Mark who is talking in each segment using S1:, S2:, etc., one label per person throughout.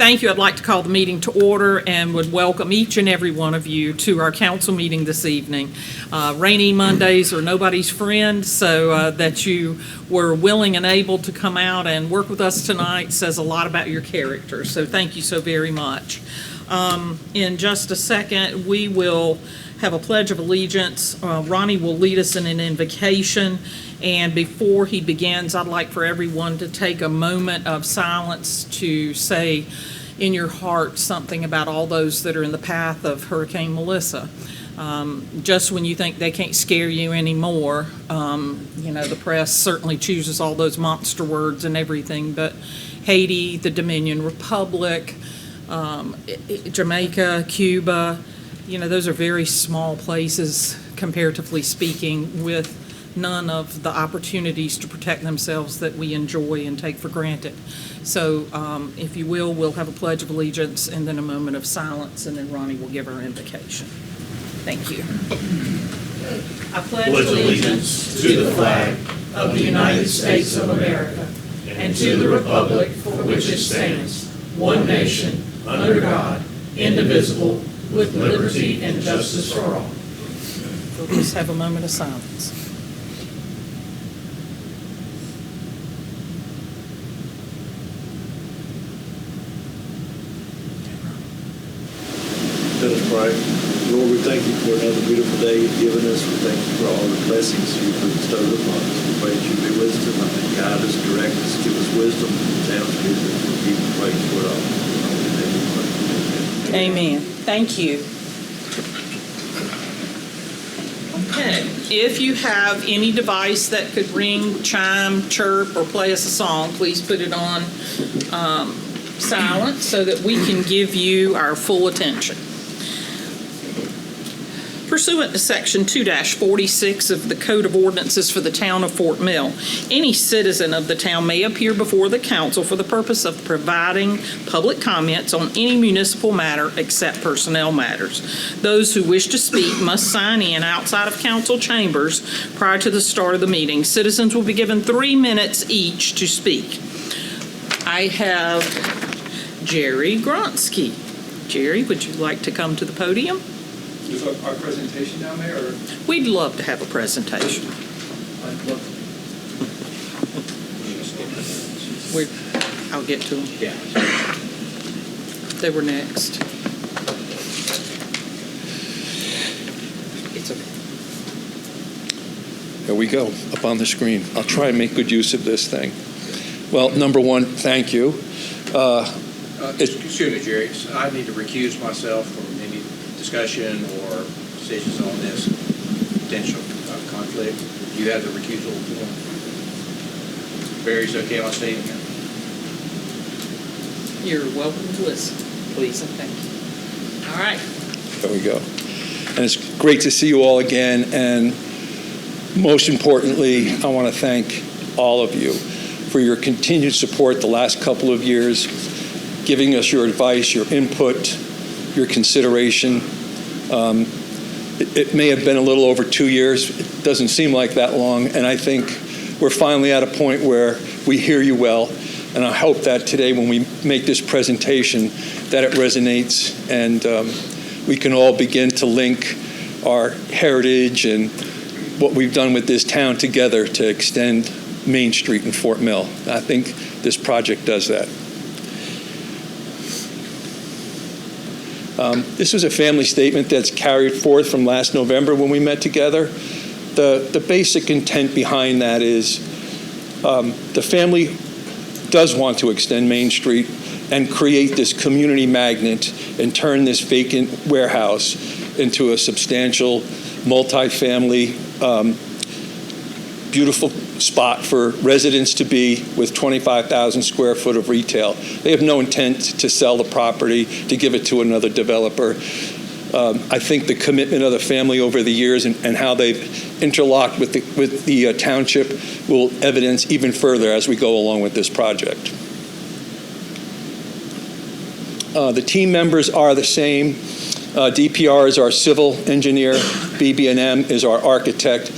S1: Thank you. I'd like to call the meeting to order and would welcome each and every one of you to our council meeting this evening. Rainy Mondays are nobody's friend, so that you were willing and able to come out and work with us tonight says a lot about your character, so thank you so very much. In just a second, we will have a Pledge of Allegiance. Ronnie will lead us in an invocation, and before he begins, I'd like for everyone to take a moment of silence to say in your heart something about all those that are in the path of Hurricane Melissa. Just when you think they can't scare you anymore, the press certainly chooses all those monster words and everything, but Haiti, the Dominican Republic, Jamaica, Cuba, those are very small places, comparatively speaking, with none of the opportunities to protect themselves that we enjoy and take for granted. So if you will, we'll have a Pledge of Allegiance and then a moment of silence, and then Ronnie will give our invocation. Thank you. I pledge allegiance to the flag of the United States of America and to the republic for which it stands, one nation, under God, indivisible, with liberty and justice for all. We'll just have a moment of silence.
S2: Let us pray. Lord, we thank you for another beautiful day you've given us. We thank you for all the blessings you've bestowed upon us. We pray that you be with us tonight. Guide us, direct us, give us wisdom, townspeople. We'll give you praise for it all.
S1: Amen. Thank you. Okay. If you have any device that could ring, chime, chirp, or play us a song, please put it on silent so that we can give you our full attention. Pursuant to Section 2-46 of the Code of Ordinances for the Town of Fort Mill, any citizen of the town may appear before the council for the purpose of providing public comments on any municipal matter except personnel matters. Those who wish to speak must sign in outside of council chambers prior to the start of the meeting. Citizens will be given 3 minutes each to speak. I have Jerry Gronsky. Jerry, would you like to come to the podium?
S3: Is our presentation down there? Or?
S1: We'd love to have a presentation.
S3: I'd love
S1: I'll get to them.
S3: Yeah.
S1: They were next. It's okay.
S4: There we go, up on the screen. I'll try and make good use of this thing. Well, number one, thank you.
S3: Excuse me, Jerry. I need to recuse myself from any discussion or decisions on this potential conflict. You have the recusal form. Barry's okay on stating it?
S1: You're welcome to listen, please and thank you. All right.
S4: There we go. And it's great to see you all again. And most importantly, I want to thank all of you for your continued support the last couple of years, giving us your advice, your input, your consideration. It may have been a little over 2 years. It doesn't seem like that long. And I think we're finally at a point where we hear you well. And I hope that today when we make this presentation that it resonates and we can all begin to link our heritage and what we've done with this town together to extend Main Street in Fort Mill. I think this project does that. This was a family statement that's carried forth from last November when we met together. The basic intent behind that is the family does want to extend Main Street and create this community magnet and turn this vacant warehouse into a substantial multi-family beautiful spot for residents to be with 25,000 square foot of retail. They have no intent to sell the property, to give it to another developer. I think the commitment of the family over the years and how they've interlocked with the township will evidence even further as we go along with this project. The team members are the same. DPR is our civil engineer. BB&M is our architect.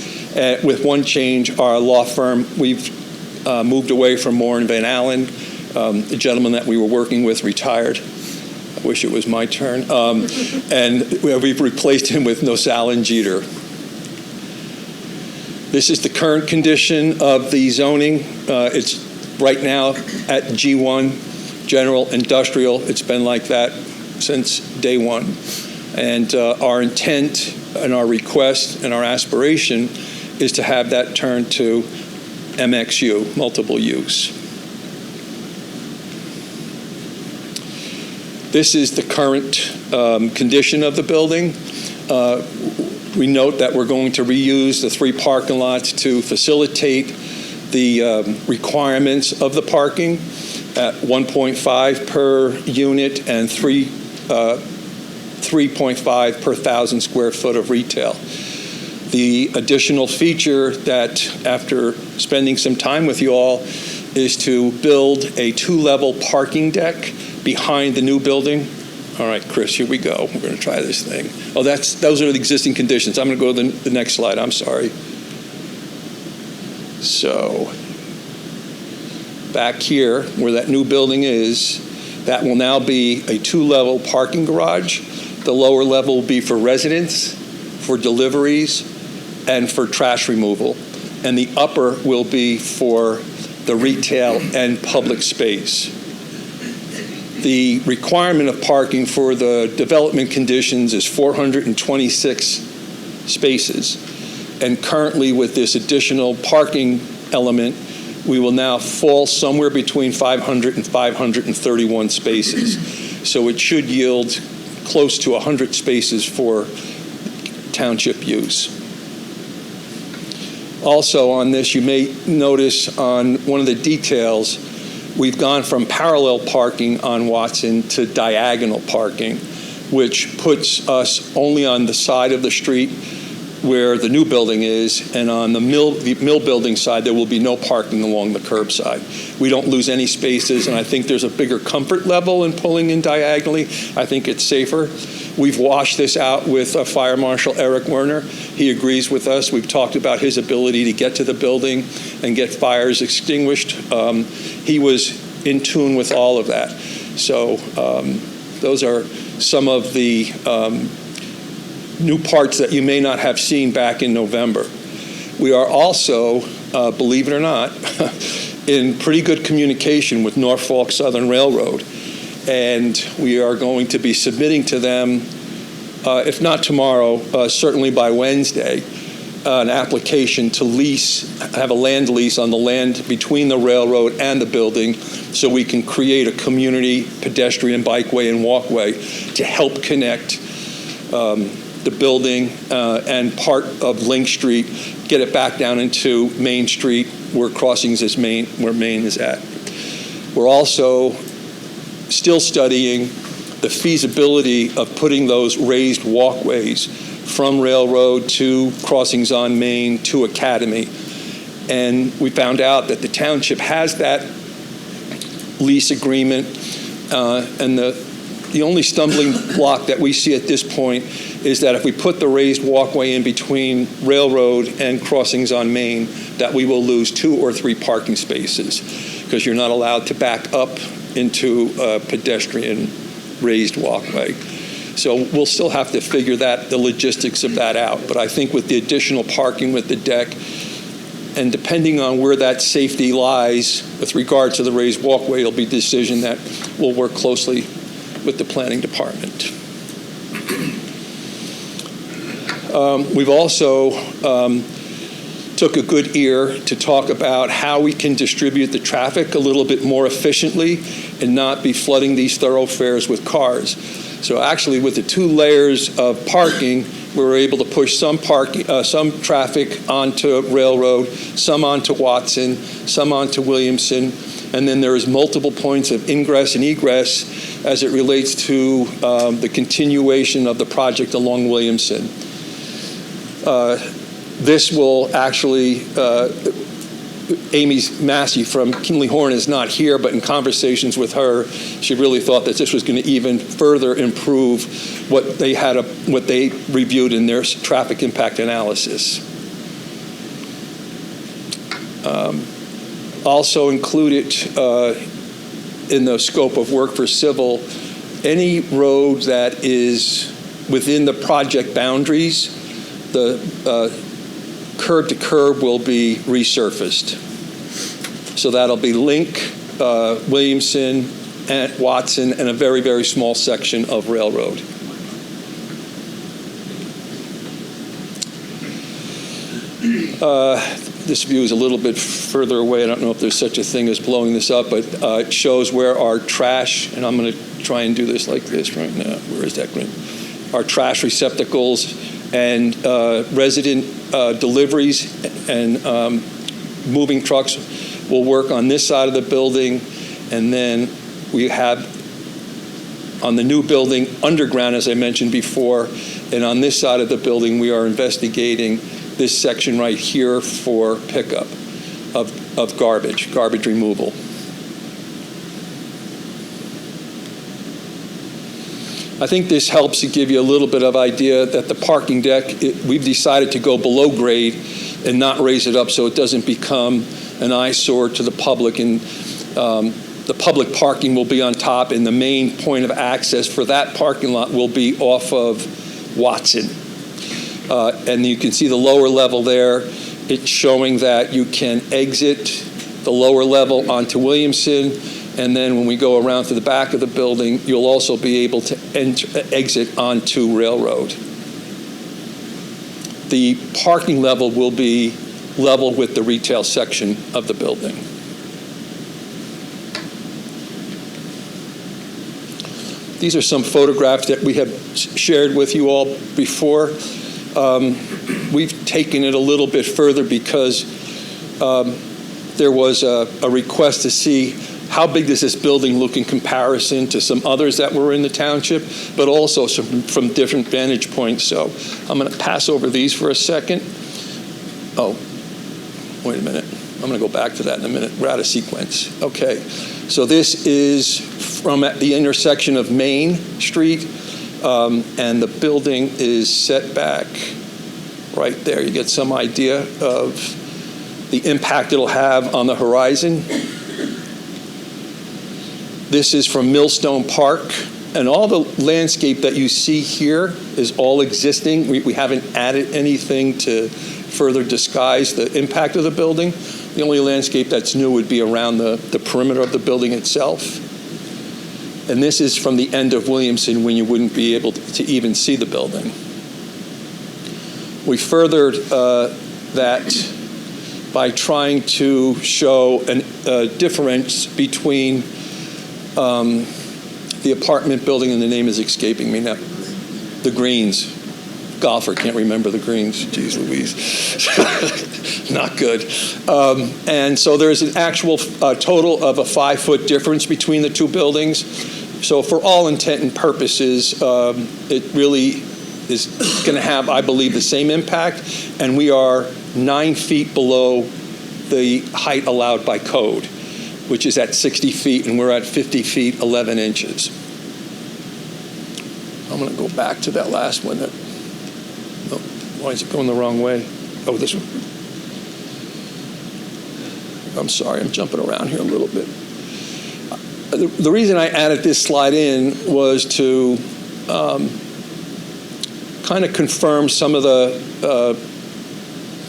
S4: With one change, our law firm, we've moved away from Moore & Van Allen The gentleman that we were working with retired. I wish it was my turn. And we've replaced him with Nosal Jeter. This is the current condition of the zoning. It's right now at G1, general industrial. It's been like that since day one. And our intent and our request and our aspiration is to have that turned to MXU, multiple use. This is the current condition of the building. We note that we're going to reuse the 3 parking lots to facilitate the requirements of the parking at 1.5 per unit and 3.5 per 1,000 square foot of retail. The additional feature that, after spending some time with you all, is to build a 2-level parking deck behind the new building. All right, Chris, here we go. We're going to try this thing. Oh, those are the existing conditions. I'm going to go to the next slide. I'm sorry. So, back here, where that new building is, that will now be a 2-level parking garage. The lower level will be for residents, for deliveries, and for trash removal. And the upper will be for the retail and public space. The requirement of parking for the development conditions is 426 spaces. And currently, with this additional parking element, we will now fall somewhere between 500 and 531 spaces. So it should yield close to 100 spaces for township use. Also on this, you may notice on one of the details, we've gone from parallel parking on Watson to diagonal parking, which puts us only on the side of the street where the new building is, and on the mill building side, there will be no parking along the curbside. We don't lose any spaces, and I think there's a bigger comfort level in pulling in diagonally. I think it's safer. We've washed this out with Fire Marshal Eric Werner. He agrees with us. We've talked about his ability to get to the building and get fires extinguished. He was in tune with all of that. So those are some of the new parts that you may not have seen back in November. We are also, believe it or not, in pretty good communication with Norfolk Southern Railroad. And we are going to be submitting to them, if not tomorrow, certainly by Wednesday, an application to have a land lease on the land between the railroad and the building so we can create a community pedestrian bikeway and walkway to help connect the building and part of Link Street, get it back down into Main Street where Crossings is where Main is at. We're also still studying the feasibility of putting those raised walkways from Railroad to Crossings on Main to Academy. And we found out that the township has that lease agreement, and the only stumbling block that we see at this point is that if we put the raised walkway in between Railroad and Crossings on Main, that we will lose 2 or 3 parking spaces because you're not allowed to back up into a pedestrian raised walkway. So we'll still have to figure the logistics of that out. But I think with the additional parking with the deck, and depending on where that safety lies with regard to the raised walkway, it'll be a decision that we'll work closely with the planning department. We've also took a good ear to talk about how we can distribute the traffic a little bit more efficiently and not be flooding these thoroughfares with cars. So actually, with the 2 layers of parking, we were able to push some traffic onto Railroad, some onto Watson, some onto Williamson, and then there is multiple points of ingress and egress as it relates to the continuation of the project along Williamson. This will actually, Amy Massey from Kinley Horn is not here, but in conversations with her, she really thought that this was going to even further improve what they reviewed in their traffic impact analysis. Also included in the scope of work for civil, any road that is within the project boundaries, the curb to curb will be resurfaced. So that'll be Link, Williamson, and Watson, and a very, very small section of Railroad. This view is a little bit further away. I don't know if there's such a thing as blowing this up, but it shows where our trash, and I'm going to try and do this like this right now. Where is that green? Our trash receptacles and resident deliveries and moving trucks will work on this side of the building, and then we have on the new building underground, as I mentioned before, and on this side of the building we are investigating this section right here for pickup of garbage removal. I think this helps to give you a little bit of idea that the parking deck, we've decided to go below grade and not raise it up so it doesn't become an eyesore to the public. And the public parking will be on top, and the main point of access for that parking lot will be off of Watson. And you can see the lower level there. It's showing that you can exit the lower level onto Williamson, and then when we go around to the back of the building, you'll also be able to exit onto Railroad. The parking level will be level with the retail section of the building. These are some photographs that we have shared with you all before. We've taken it a little bit further because there was a request to see how big does this building look in comparison to some others that were in the township, but also from different vantage points. So I'm going to pass over these for a second. Oh, wait a minute. I'm going to go back to that in a minute. We're out of sequence. Okay. So this is from at the intersection of Main Street, and the building is set back right there. You get some idea of the impact it'll have on the horizon. This is from Millstone Park, and all the landscape that you see here is all existing. We haven't added anything to further disguise the impact of the building. The only landscape that's new would be around the perimeter of the building itself. And this is from the end of Williamson when you wouldn't be able to even see the building. We furthered that by trying to show a difference between the apartment building, and the name is escaping me now, the Greens. Golfer can't remember the Greens. Jeez Louise. Not good. And so there's an actual total of a 5-foot difference between the two buildings. So for all intent and purposes, it really is going to have, I believe, the same impact. And we are 9 feet below the height allowed by code, which is at 60 feet, and we're at 50 feet, 11 inches. I'm going to go back to that last one. Oh, why is it going the wrong way? Oh, this one. I'm sorry, I'm jumping around here a little bit. The reason I added this slide in was to kind of confirm some of the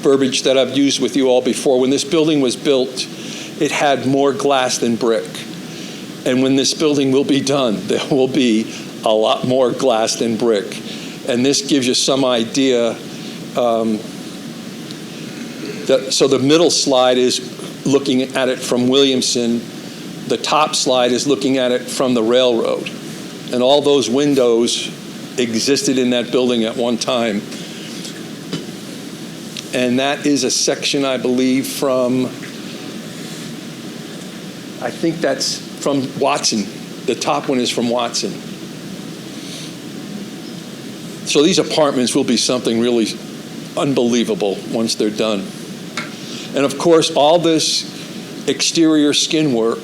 S4: verbiage that I've used with you all before. When this building was built, it had more glass than brick. And when this building will be done, there will be a lot more glass than brick. And this gives you some idea. So the middle slide is looking at it from Williamson. The top slide is looking at it from the railroad. And all those windows existed in that building at one time. And that is a section, I believe, from, I think that's from Watson. The top one is from Watson. So these apartments will be something really unbelievable once they're done. And of course, all this exterior skin work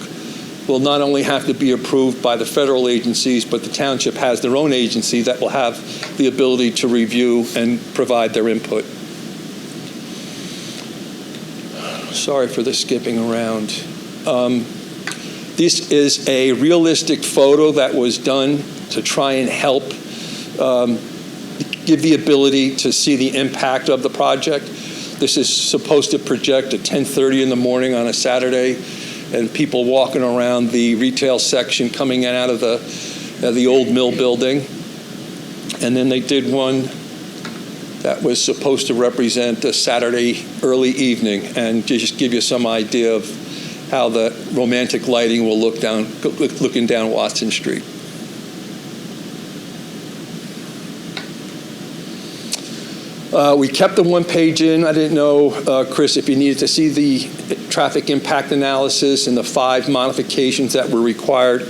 S4: will not only have to be approved by the federal agencies, but the township has their own agency that will have the ability to review and provide their input. Sorry for the skipping around. This is a realistic photo that was done to try and help give the ability to see the impact of the project. This is supposed to project at 10:30 in the morning on a Saturday, and people walking around the retail section coming in out of the old mill building. And then they did one that was supposed to represent a Saturday early evening, and to just give you some idea of how the romantic lighting will look looking down Watson Street. We kept the one page in. I didn't know, Chris, if you needed to see the traffic impact analysis and the 5 modifications that were required.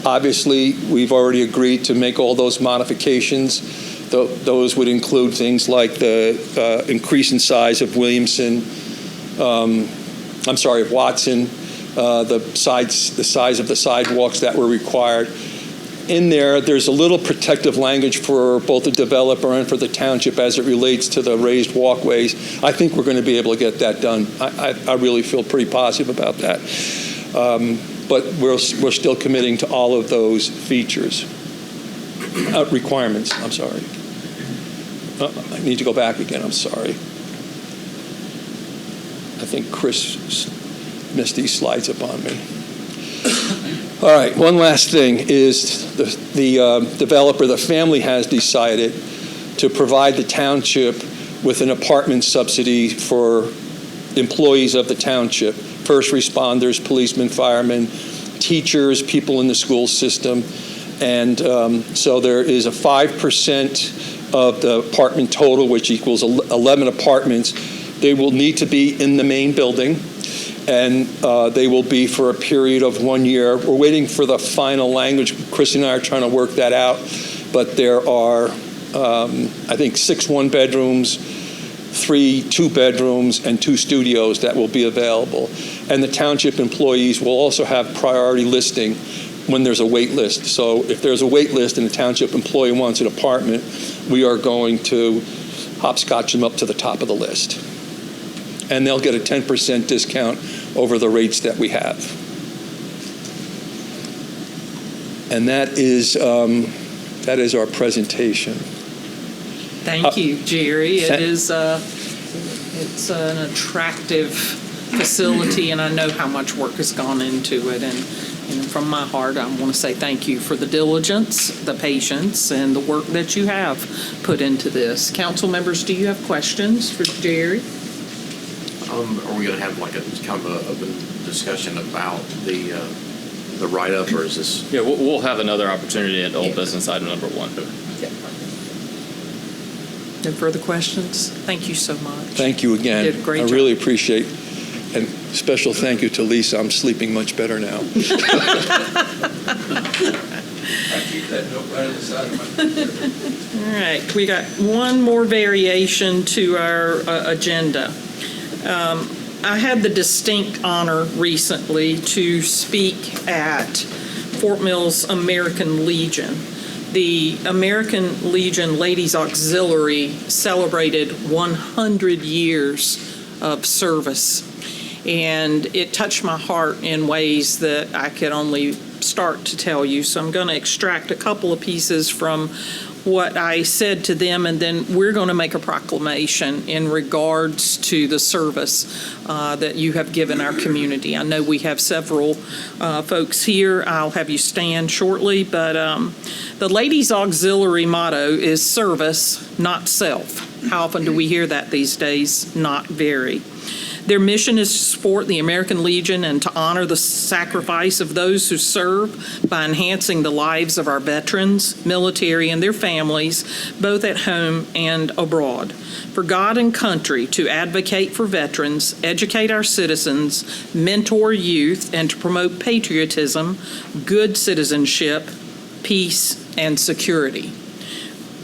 S4: Obviously, we've already agreed to make all those modifications. Those would include things like the increase in size of Williamson, of Watson, the size of the sidewalks that were required. In there's a little protective language for both the developer and for the township as it relates to the raised walkways. I think we're going to be able to get that done. I really feel pretty positive about that. But we're still committing to all of those features. Requirements, I'm sorry. I need to go back again, I'm sorry. I think Chris missed these slides up on me. All right, one last thing is the developer, the family has decided to provide the township with an apartment subsidy for employees of the township, first responders, policemen, firemen, teachers, people in the school system. And so there is a 5% of the apartment total, which equals 11 apartments. They will need to be in the main building, and they will be for a period of 1 year. We're waiting for the final language. Chris and I are trying to work that out, but there are, I think, 6 one-bedrooms, 3 two-bedrooms, and 2 studios that will be available. And the township employees will also have priority listing when there's a wait list. So if there's a wait list and a township employee wants an apartment, we are going to hopscotch them up to the top of the list. And they'll get a 10% discount over the rates that we have. And that is our presentation.
S1: Thank you, Jerry. It's an attractive facility, and I know how much work has gone into it. And from my heart, I want to say thank you for the diligence, the patience, and the work that you have put into this. Council members, do you have questions for Jerry?
S5: Are we going to have like a kind of an open discussion about the write-up, or is this?
S6: Yeah, we'll have another opportunity at old business item number 1.
S1: No further questions? Thank you so much.
S4: Thank you again.
S1: You did a great job.
S4: I really appreciate, and special thank you to Lisa. I'm sleeping much better now.
S2: I keep that note right on the side of my computer.
S1: All right, we got one more variation to our agenda. I had the distinct honor recently to speak at Fort Mills American Legion. The American Legion Ladies Auxiliary celebrated 100 years of service, and it touched my heart in ways that I could only start to tell you. So I'm going to extract a couple of pieces from what I said to them, and then we're going to make a proclamation in regards to the service that you have given our community. I know we have several folks here. I'll have you stand shortly, but the Ladies Auxiliary motto is service, not self. How often do we hear that these days? Not very. Their mission is to support the American Legion and to honor the sacrifice of those who serve by enhancing the lives of our veterans, military, and their families, both at home and abroad. For God and country, to advocate for veterans, educate our citizens, mentor youth, and to promote patriotism, good citizenship, peace, and security.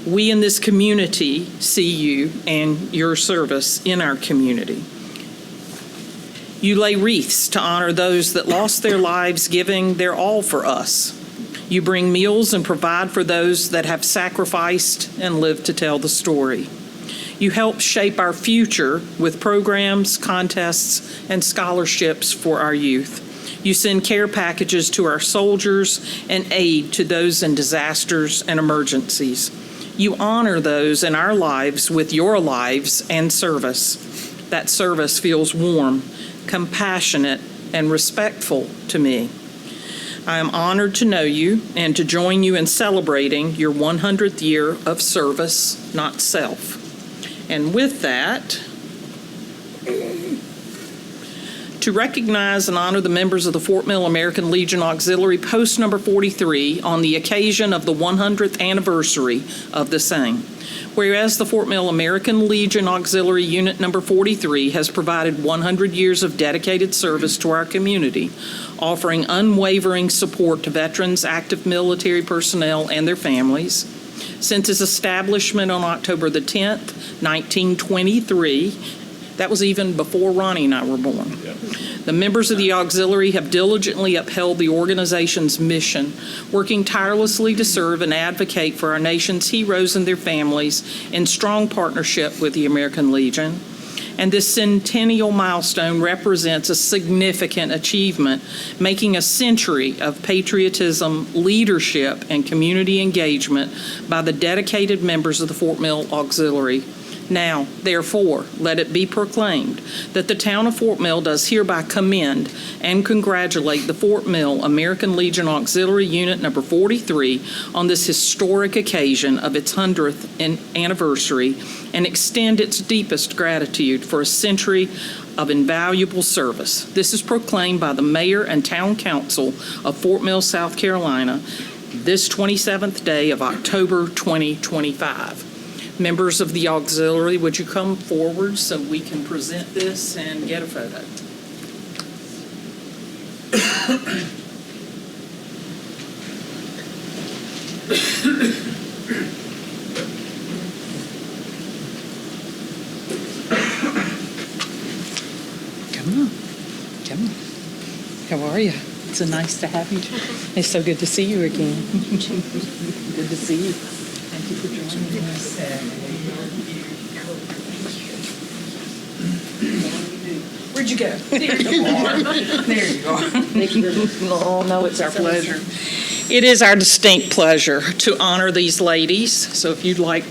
S1: We in this community see you and your service in our community. You lay wreaths to honor those that lost their lives giving their all for us. You bring meals and provide for those that have sacrificed and lived to tell the story. You help shape our future with programs, contests, and scholarships for our youth. You send care packages to our soldiers and aid to those in disasters and emergencies. You honor those in our lives with your lives and service. That service feels warm, compassionate, and respectful to me. I am honored to know you and to join you in celebrating your 100th year of service, not self. And with that, to recognize and honor the members of the Fort Mill American Legion Auxiliary Post Number 43 on the occasion of the 100th anniversary of the same. Whereas the Fort Mill American Legion Auxiliary Unit Number 43 has provided 100 years of dedicated service to our community, offering unwavering support to veterans, active military personnel, and their families. Since its establishment on October the 10th, 1923, that was even before Ronnie and I were born. The members of the auxiliary have diligently upheld the organization's mission, working tirelessly to serve and advocate for our nation's heroes and their families in strong partnership with the American Legion. And this centennial milestone represents a significant achievement, making a century of patriotism, leadership, and community engagement by the dedicated members of the Fort Mill Auxiliary. Now, therefore, let it be proclaimed that the town of Fort Mill does hereby commend and congratulate the Fort Mill American Legion Auxiliary Unit Number 43 on this historic occasion of its 100th anniversary and extend its deepest gratitude for a century of invaluable service. This is proclaimed by the Mayor and Town Council of Fort Mill, South Carolina, this 27th day of October 2025. Members of the auxiliary, would you come forward so we can present this and get a photo? Come on. Come on. How are you? It's so nice to have you. It's so good to see you again. Good to see you. Thank you for joining us. Where'd you go? There you are. There you are. Thank you. Oh, no, it's our pleasure. It is our distinct pleasure to honor these ladies. So if you'd like,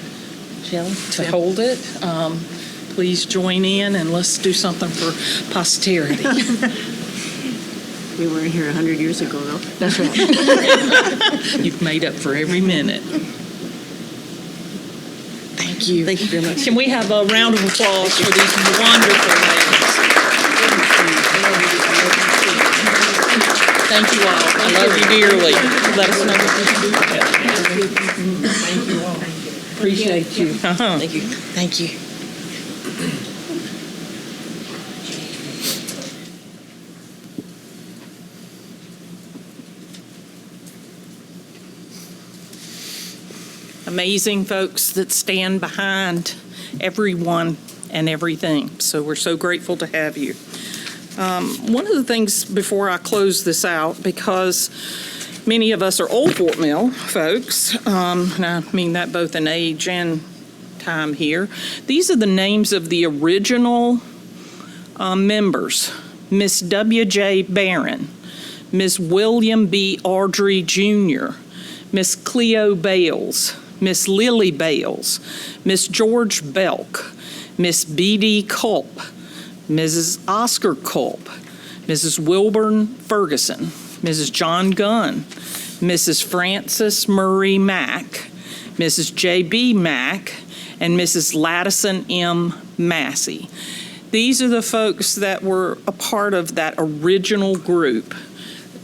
S1: Jill, to hold it, please join in and let's do something for posterity.
S7: We weren't here 100 years ago, though.
S1: That's right. You've made up for every minute. Thank you.
S7: Thank you very much.
S1: Can we have a round of applause for these wonderful ladies? Thank you all. I love you dearly. Let us know what you can do. Thank you all. Appreciate you.
S7: Thank you.
S1: Thank you. Amazing folks that stand behind everyone and everything. So we're so grateful to have you. One of the things before I close this out, because many of us are old Fort Mill folks, and I mean that both in age and time here, these are the names of the original members. Miss W.J. Barron, Miss William B. Ardrey Jr., Miss Cleo Bales, Miss Lily Bales, Miss George Belk, Miss B.D. Culp, Mrs. Oscar Culp, Mrs. Wilburn Ferguson, Mrs. John Gunn, Mrs. Frances Murray Mack, Mrs. J.B. Mack, and Mrs. Ladison M. Massey. These are the folks that were a part of that original group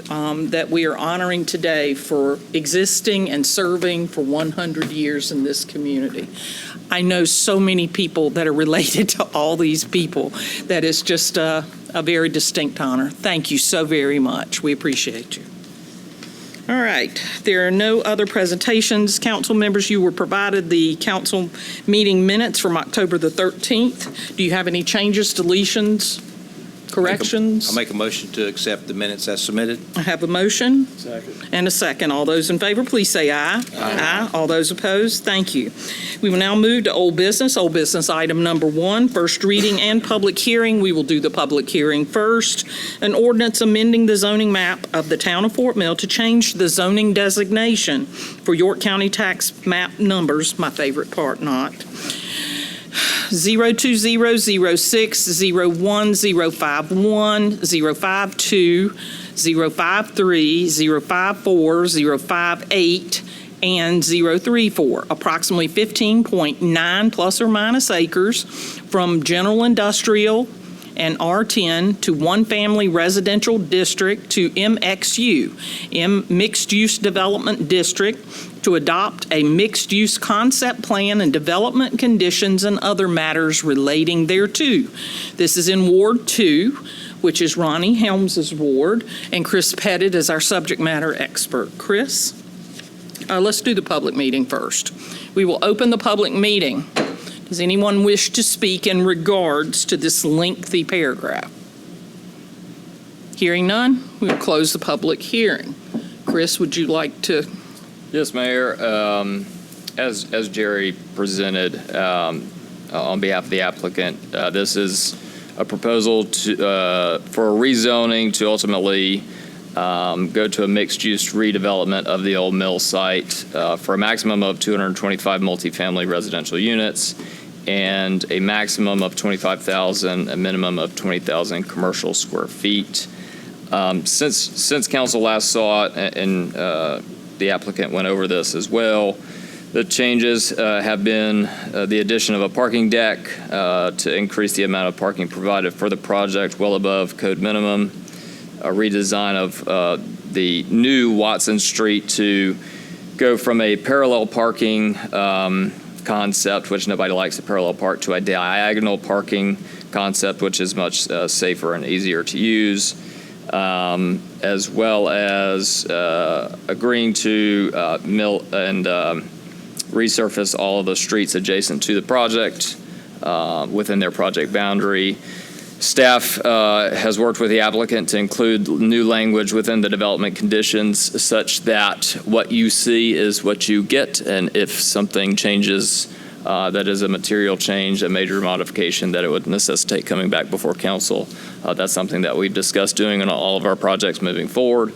S1: that we are honoring today for existing and serving for 100 years in this community. I know so many people that are related to all these people that it's just a very distinct honor. Thank you so very much. We appreciate you. All right, there are no other presentations. Council members, you were provided the council meeting minutes from October the 13th. Do you have any changes, deletions, corrections?
S3: I'll make a motion to accept the minutes as submitted.
S1: I have a motion
S2: Second.
S1: and a second. All those in favor, please say aye. Aye. All those opposed, thank you. We will now move to old business. Old business item number 1, first reading and public hearing. We will do the public hearing first. An ordinance amending the zoning map of the town of Fort Mill to change the zoning designation for York County tax map numbers, my favorite part, not 02006, 01051, 052, 053, 054, 058, and 034, approximately 15.9 plus or minus acres from general industrial and R10 to one family residential district to MXU, Mixed Use Development District, to adopt a mixed-use concept plan and development conditions and other matters relating thereto. This is in Ward 2, which is Ronnie Helms' ward, and Chris Pettit is our subject matter expert. Chris? Let's do the public meeting first. We will open the public meeting. Does anyone wish to speak in regards to this lengthy paragraph? Hearing none, we will close the public hearing. Chris, would you like to?
S6: Yes, Mayor. As Jerry presented on behalf of the applicant, this is a proposal for a rezoning to ultimately go to a mixed-use redevelopment of the old mill site for a maximum of 225 multifamily residential units and a maximum of 25,000, a minimum of 20,000 commercial square feet. Since council last saw it, and the applicant went over this as well, the changes have been the addition of a parking deck to increase the amount of parking provided for the project well above code minimum, a redesign of the new Watson Street to go from a parallel parking concept, which nobody likes to parallel park, to a diagonal parking concept, which is much safer and easier to use, as well as agreeing to mill and resurface all of the streets adjacent to the project within their project boundary. Staff has worked with the applicant to include new language within the development conditions such that what you see is what you get, and if something changes that is a material change, a major modification that it would necessitate coming back before council, that's something that we've discussed doing in all of our projects moving forward.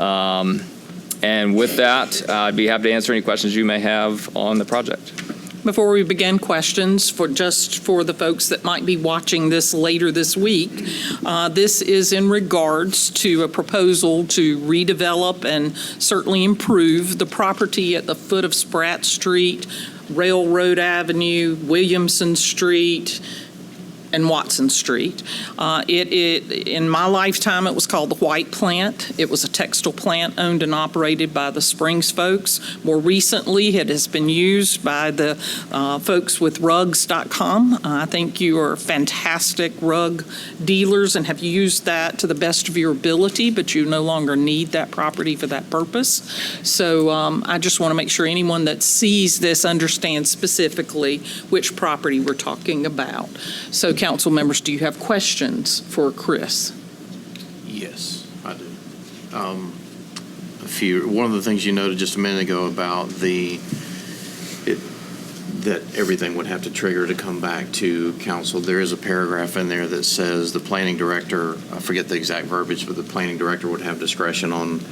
S6: And with that, I'd be happy to answer any questions you may have on the project.
S1: Before we begin questions, for the folks that might be watching this later this week, this is in regards to a proposal to redevelop and certainly improve the property at the foot of Spratt Street, Railroad Avenue, Williamson Street, and Watson Street. In my lifetime, it was called the White Plant. It was a textile plant owned and operated by the Springs folks. More recently, it has been used by the folks with rugs.com. I think you are fantastic rug dealers and have used that to the best of your ability, but you no longer need that property for that purpose. So I just want to make sure anyone that sees this understands specifically which property we're talking about. So council members, do you have questions for Chris?
S5: Yes, I do. One of the things you noted just a minute ago about that everything would have to trigger to come back to council, there is a paragraph in there that says the planning director, I forget the exact verbiage, but the planning director would have discretion on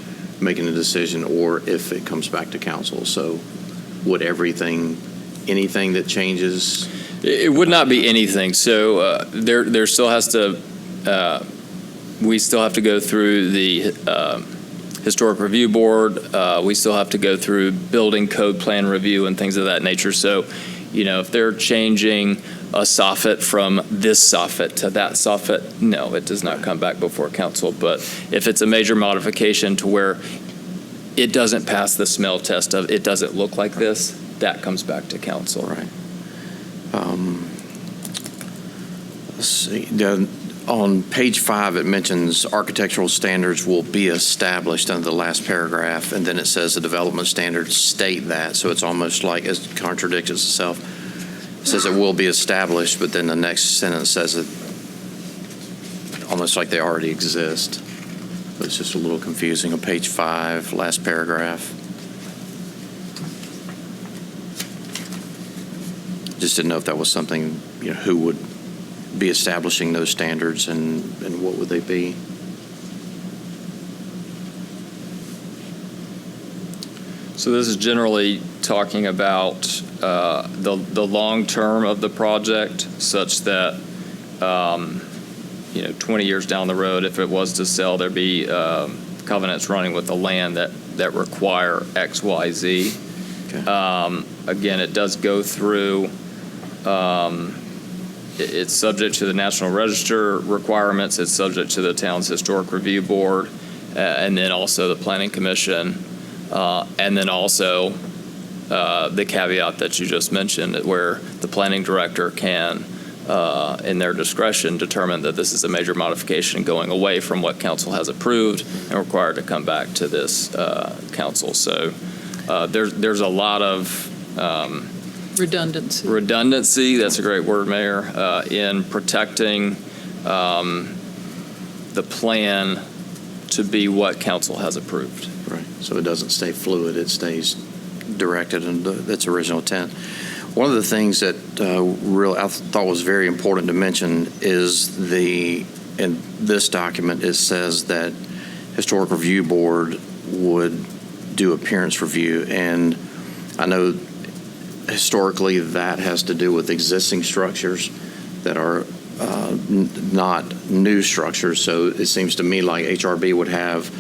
S5: making a decision or if it comes back to council. So would anything that changes?
S6: It would not be anything. So there still has to, we still have to go through the Historic Review Board. We still have to go through building code plan review and things of that nature. So, if they're changing a soffit from this soffit to that soffit, no, it does not come back before council. But if it's a major modification to where it doesn't pass the smell test of it doesn't look like this, that comes back to council.
S5: Right. Let's see. On page 5, it mentions architectural standards will be established under the last paragraph, and then it says the development standards state that. So it's almost like it contradicts itself. It says it will be established, but then the next sentence says that almost like they already exist. But it's just a little confusing on page 5, last paragraph. Just didn't know if that was something, who would be establishing those standards and what would they be?
S6: So this is generally talking about the long term of the project, such that 20 years down the road, if it was to sell, there'd be covenants running with the land that require X, Y, Z.
S5: Okay.
S6: Again, it does go through. It's subject to the National Register requirements. It's subject to the town's Historic Review Board, and then also the Planning Commission. And then also the caveat that you just mentioned, where the planning director can, in their discretion, determine that this is a major modification going away from what council has approved and required to come back to this council. So there's a lot of redundancy. That's a great word, Mayor, in protecting the plan to be what council has approved.
S5: Right. So it doesn't stay fluid, it stays directed in its original intent. One of the things that I thought was very important to mention is in this document, it says that Historic Review Board would do appearance review. And I know historically that has to do with existing structures that are not new structures. So it seems to me like HRB would have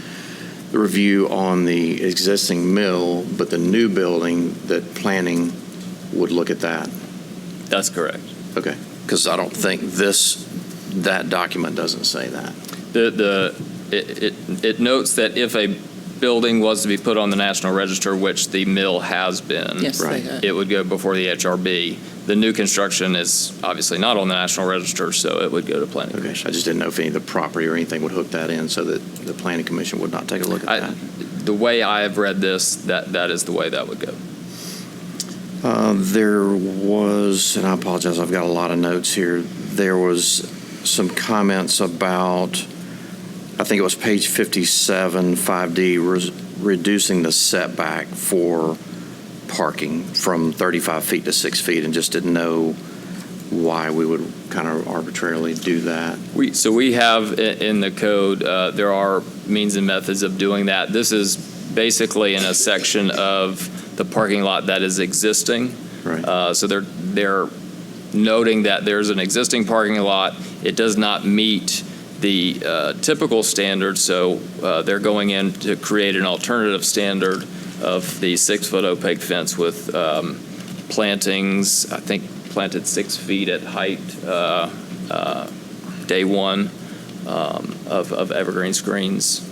S5: the review on the existing mill, but the new building, that planning would look at that.
S6: That's correct.
S5: Okay. Because I don't think that document doesn't say that.
S6: It notes that if a building was to be put on the National Register, which the mill has been,
S1: Yes, they
S5: Right.
S1: have.
S6: it would go before the HRB. The new construction is obviously not on the National Register, so it would go to Planning
S5: Okay.
S6: Commission.
S5: I just didn't know if any of the property or anything would hook that in so that the Planning Commission would not take a look at that.
S6: The way I have read this, that is the way that would go.
S5: There was, and I apologize, I've got a lot of notes here. There was some comments about, I think it was page 57, 5D, reducing the setback for parking from 35 feet to 6 feet, and just didn't know why we would kind of arbitrarily do that.
S6: So we have in the code, there are means and methods of doing that. This is basically in a section of the parking lot that is existing.
S5: Right.
S6: So they're noting that there's an existing parking lot. It does not meet the typical standard, so they're going in to create an alternative standard of the 6-foot opaque fence with plantings, I think planted 6 feet at height, day one, of evergreen screens.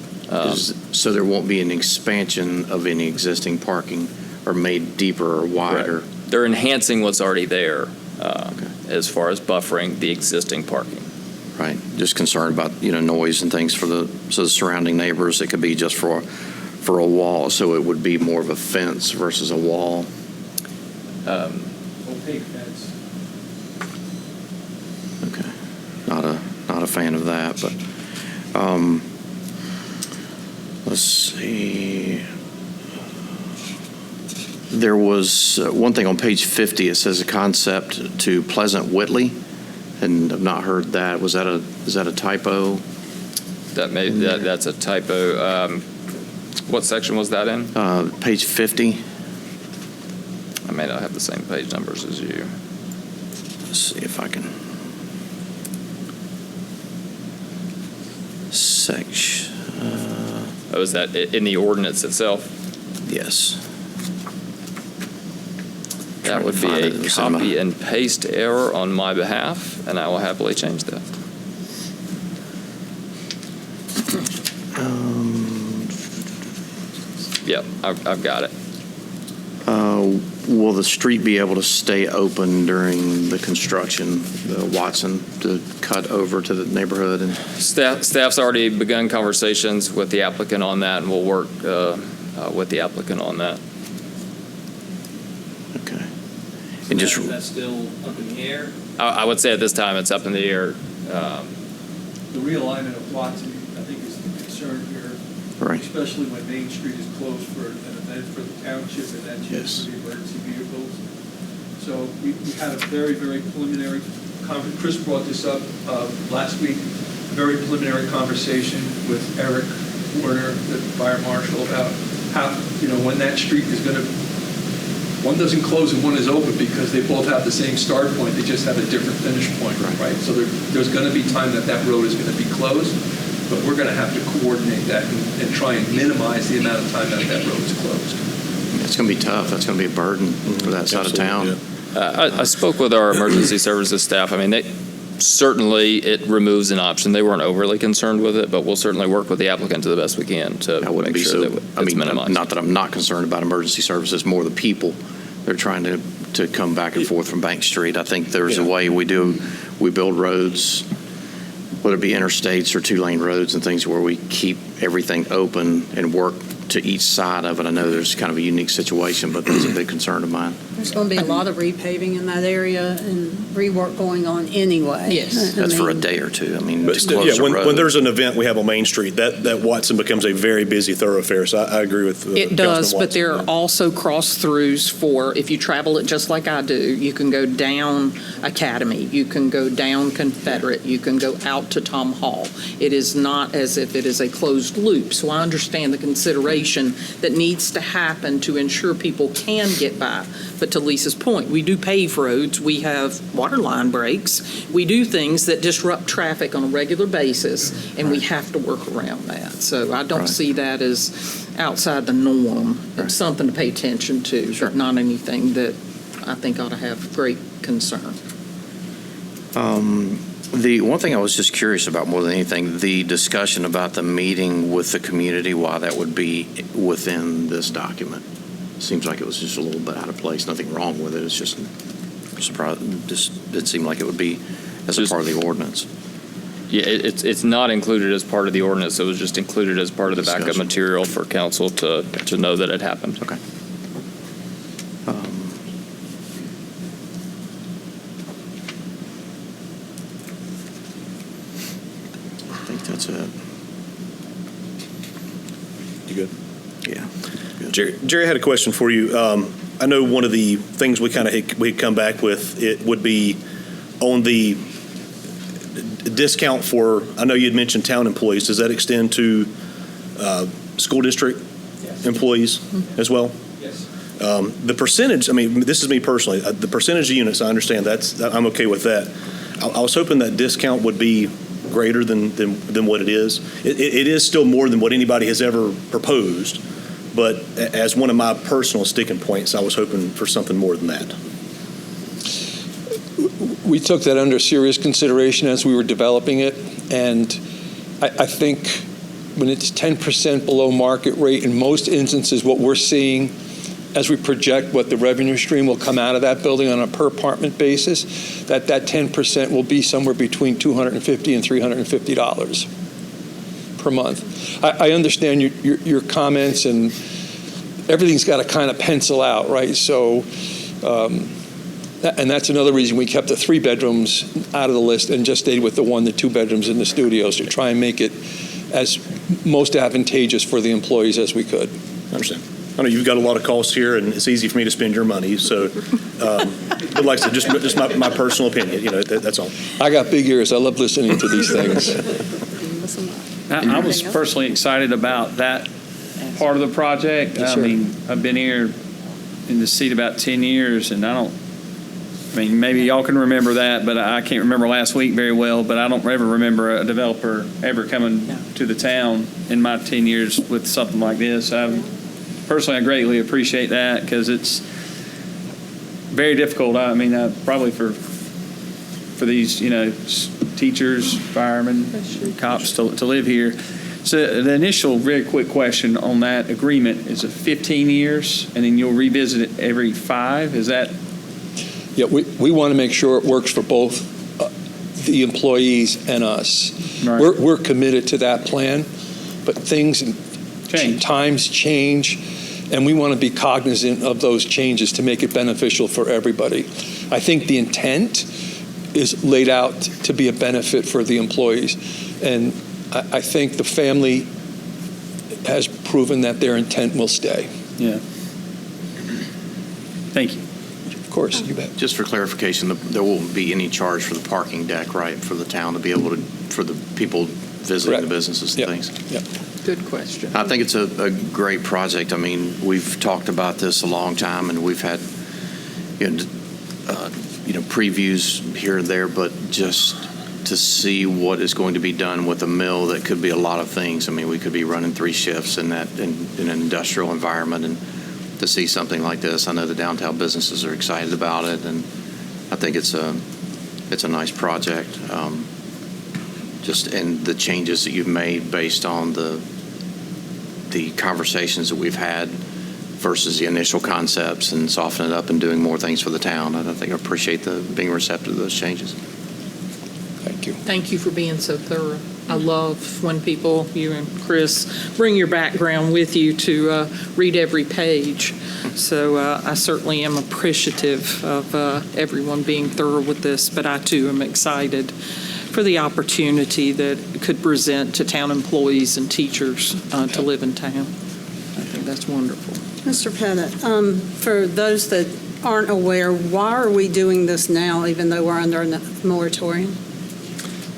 S5: So there won't be an expansion of any existing parking or made deeper or wider?
S6: They're enhancing what's already there as far as buffering the existing parking.
S5: Right. Just concerned about, noise and things for the surrounding neighbors. It could be just for a wall, so it would be more of a fence versus a wall.
S6: Opaque fence.
S5: Okay. Not a fan of that, but let's see. There was one thing on page 50. It says a concept to Pleasant Whitley, and I've not heard that. Is that a typo?
S6: That's a typo. What section was that in?
S5: Page 50.
S6: I may not have the same page numbers as you.
S5: Let's see if I can. Section.
S6: Oh, is that in the ordinance itself?
S5: Yes.
S6: That would be
S5: Trying to find it. It
S6: a
S5: was in my-
S6: copy and paste error on my behalf, and I will happily change that. Yep, I've got it.
S5: Will the street be able to stay open during the construction, the Watson, to cut over to the neighborhood? And
S6: Staff's already begun conversations with the applicant on that, and we'll work with the applicant on that.
S5: okay, and just
S6: Is that still up in the air? I would say at this time it's up in the air.
S7: the realignment of Watson, I think, is the concern here.
S5: Right.
S7: Especially when Main Street is closed for an event for the township and that's
S5: Yes.
S7: used for the emergency vehicles. So we had a very, very preliminary conference. Chris brought this up last week, a very preliminary conversation with Eric Warner, the fire marshal, about how, when that street is going to, one doesn't close and one is open because they both have the same start point. They just have a different finish point, right? So there's going to be time that road is going to be closed, but we're going to have to coordinate that and try and minimize the amount of time that road is closed.
S5: It's going to be tough. That's going to be a burden for that side of town.
S6: I spoke with our emergency services staff. I mean, certainly it removes an option. They weren't overly concerned with it, but we'll certainly work with the applicant to the best we can to
S5: I wouldn't
S6: make
S5: be
S6: sure
S5: so,
S6: that
S5: I
S6: it's
S5: mean,
S6: minimized.
S5: not that I'm not concerned about emergency services, more the people. They're trying to come back and forth from Bank Street. I think there's a way we build roads, whether it be interstates or two-lane roads and things where we keep everything open and work to each side of it. I know there's kind of a unique situation, but that's a big concern of mine.
S8: There's going to be a lot of repaving in that area and rework going on anyway.
S1: Yes.
S8: I
S5: That's for a
S8: mean,
S5: day or two. I mean,
S9: But
S5: to
S9: still,
S5: close
S9: yeah,
S5: the road.
S9: when there's an event we have on Main Street, that Watson becomes a very busy thoroughfare. So I agree with
S1: It does,
S9: Councilman
S1: but there are
S9: Watson.
S1: also cross-throughs for, if you travel it just like I do, you can go down Academy, you can go down Confederate, you can go out to Tom Hall. It is not as if it is a closed loop. So I understand the consideration that needs to happen to ensure people can get by. But to Lisa's point, we do pave roads, we have water line breaks, we do things that disrupt traffic on a regular basis, and we have to work around that. So I don't
S5: Right.
S1: see that as outside the norm.
S5: Right.
S1: It's something to pay attention to,
S5: Sure.
S1: but not anything that I think ought to have great concern.
S5: The one thing I was just curious about more than anything, the discussion about the meeting with the community, why that would be within this document. Seems like it was just a little bit out of place. Nothing wrong with it. It's just it seemed like it would be as a part of the ordinance.
S6: Yeah, it's not included as part of the ordinance. It was just included as part of the backup
S5: Discussion.
S6: material for council to know that it happened.
S5: Okay. I think that's it.
S9: You good?
S5: Yeah.
S9: Jerry had a question for you. I know one of the things we come back with, it would be on the discount for, I know you'd mentioned town employees. Does that extend to school district employees as well?
S7: Yes.
S9: The percentage, I mean, this is me personally, the percentage of units, I understand I'm okay with that. I was hoping that discount would be greater than what it is. It is still more than what anybody has ever proposed, but as one of my personal sticking points, I was hoping for something more than that.
S4: We took that under serious consideration as we were developing it, and I think when it's 10% below market rate, in most instances, what we're seeing as we project what the revenue stream will come out of that building on a per apartment basis, that 10% will be somewhere between $250 and $350 per month. I understand your comments, and everything's got to kind of pencil out, right? So, and that's another reason we kept the 3 bedrooms out of the list and just stayed with the 2 bedrooms in the studios to try and make it as most advantageous for the employees as we could.
S9: I understand. I know you've got a lot of costs here, and it's easy for me to spend your money. So, but like I said, just my personal opinion. That's all.
S4: I got big ears. I love listening to these things.
S10: I was personally excited about that part of the project.
S4: Yes,
S10: I
S4: sir.
S10: mean, I've been here in the seat about 10 years, and maybe y'all can remember that, but I can't remember last week very well, but I don't ever remember a developer ever coming to the town in my 10 years with something like this. Personally, I greatly appreciate that because it's very difficult. I mean, probably for these, teachers, firemen, cops to live here. So the initial very quick question on that agreement is it 15 years, and then you'll revisit it every 5? Is that?
S4: Yeah, we want to make sure it works for both the employees and us.
S10: Right.
S4: We're committed to that plan, but things and times change, and we want to be cognizant of those changes to make it beneficial for everybody. I think the intent is laid out to be a benefit for the employees. And I think the family has proven that their intent will stay.
S10: Yeah. Thank you.
S4: Of course, you bet.
S5: Just for clarification, there won't be any charge for the parking deck, right, for the town to be able to, for the people visiting
S4: Correct.
S5: the businesses and
S4: Yep.
S5: things?
S4: Yep.
S1: Good question.
S5: I think it's a great project. I mean, we've talked about this a long time, and we've had, previews here and there, but just to see what is going to be done with a mill that could be a lot of things. I mean, we could be running 3 shifts in an industrial environment, and to see something like this, I know the downtown businesses are excited about it, and I think it's a nice project. And the changes that you've made based on the conversations that we've had versus the initial concepts, and softening it up and doing more things for the town. I think I appreciate being receptive to those changes.
S4: Thank you.
S1: Thank you for being so thorough. I love when people, you and Chris, bring your background with you to read every page. So I certainly am appreciative of everyone being thorough with this, but I too am excited for the opportunity that it could present to town employees and teachers to live in town. I think that's wonderful.
S8: Mr. Pettit, for those that aren't aware, why are we doing this now, even though we're under a moratorium?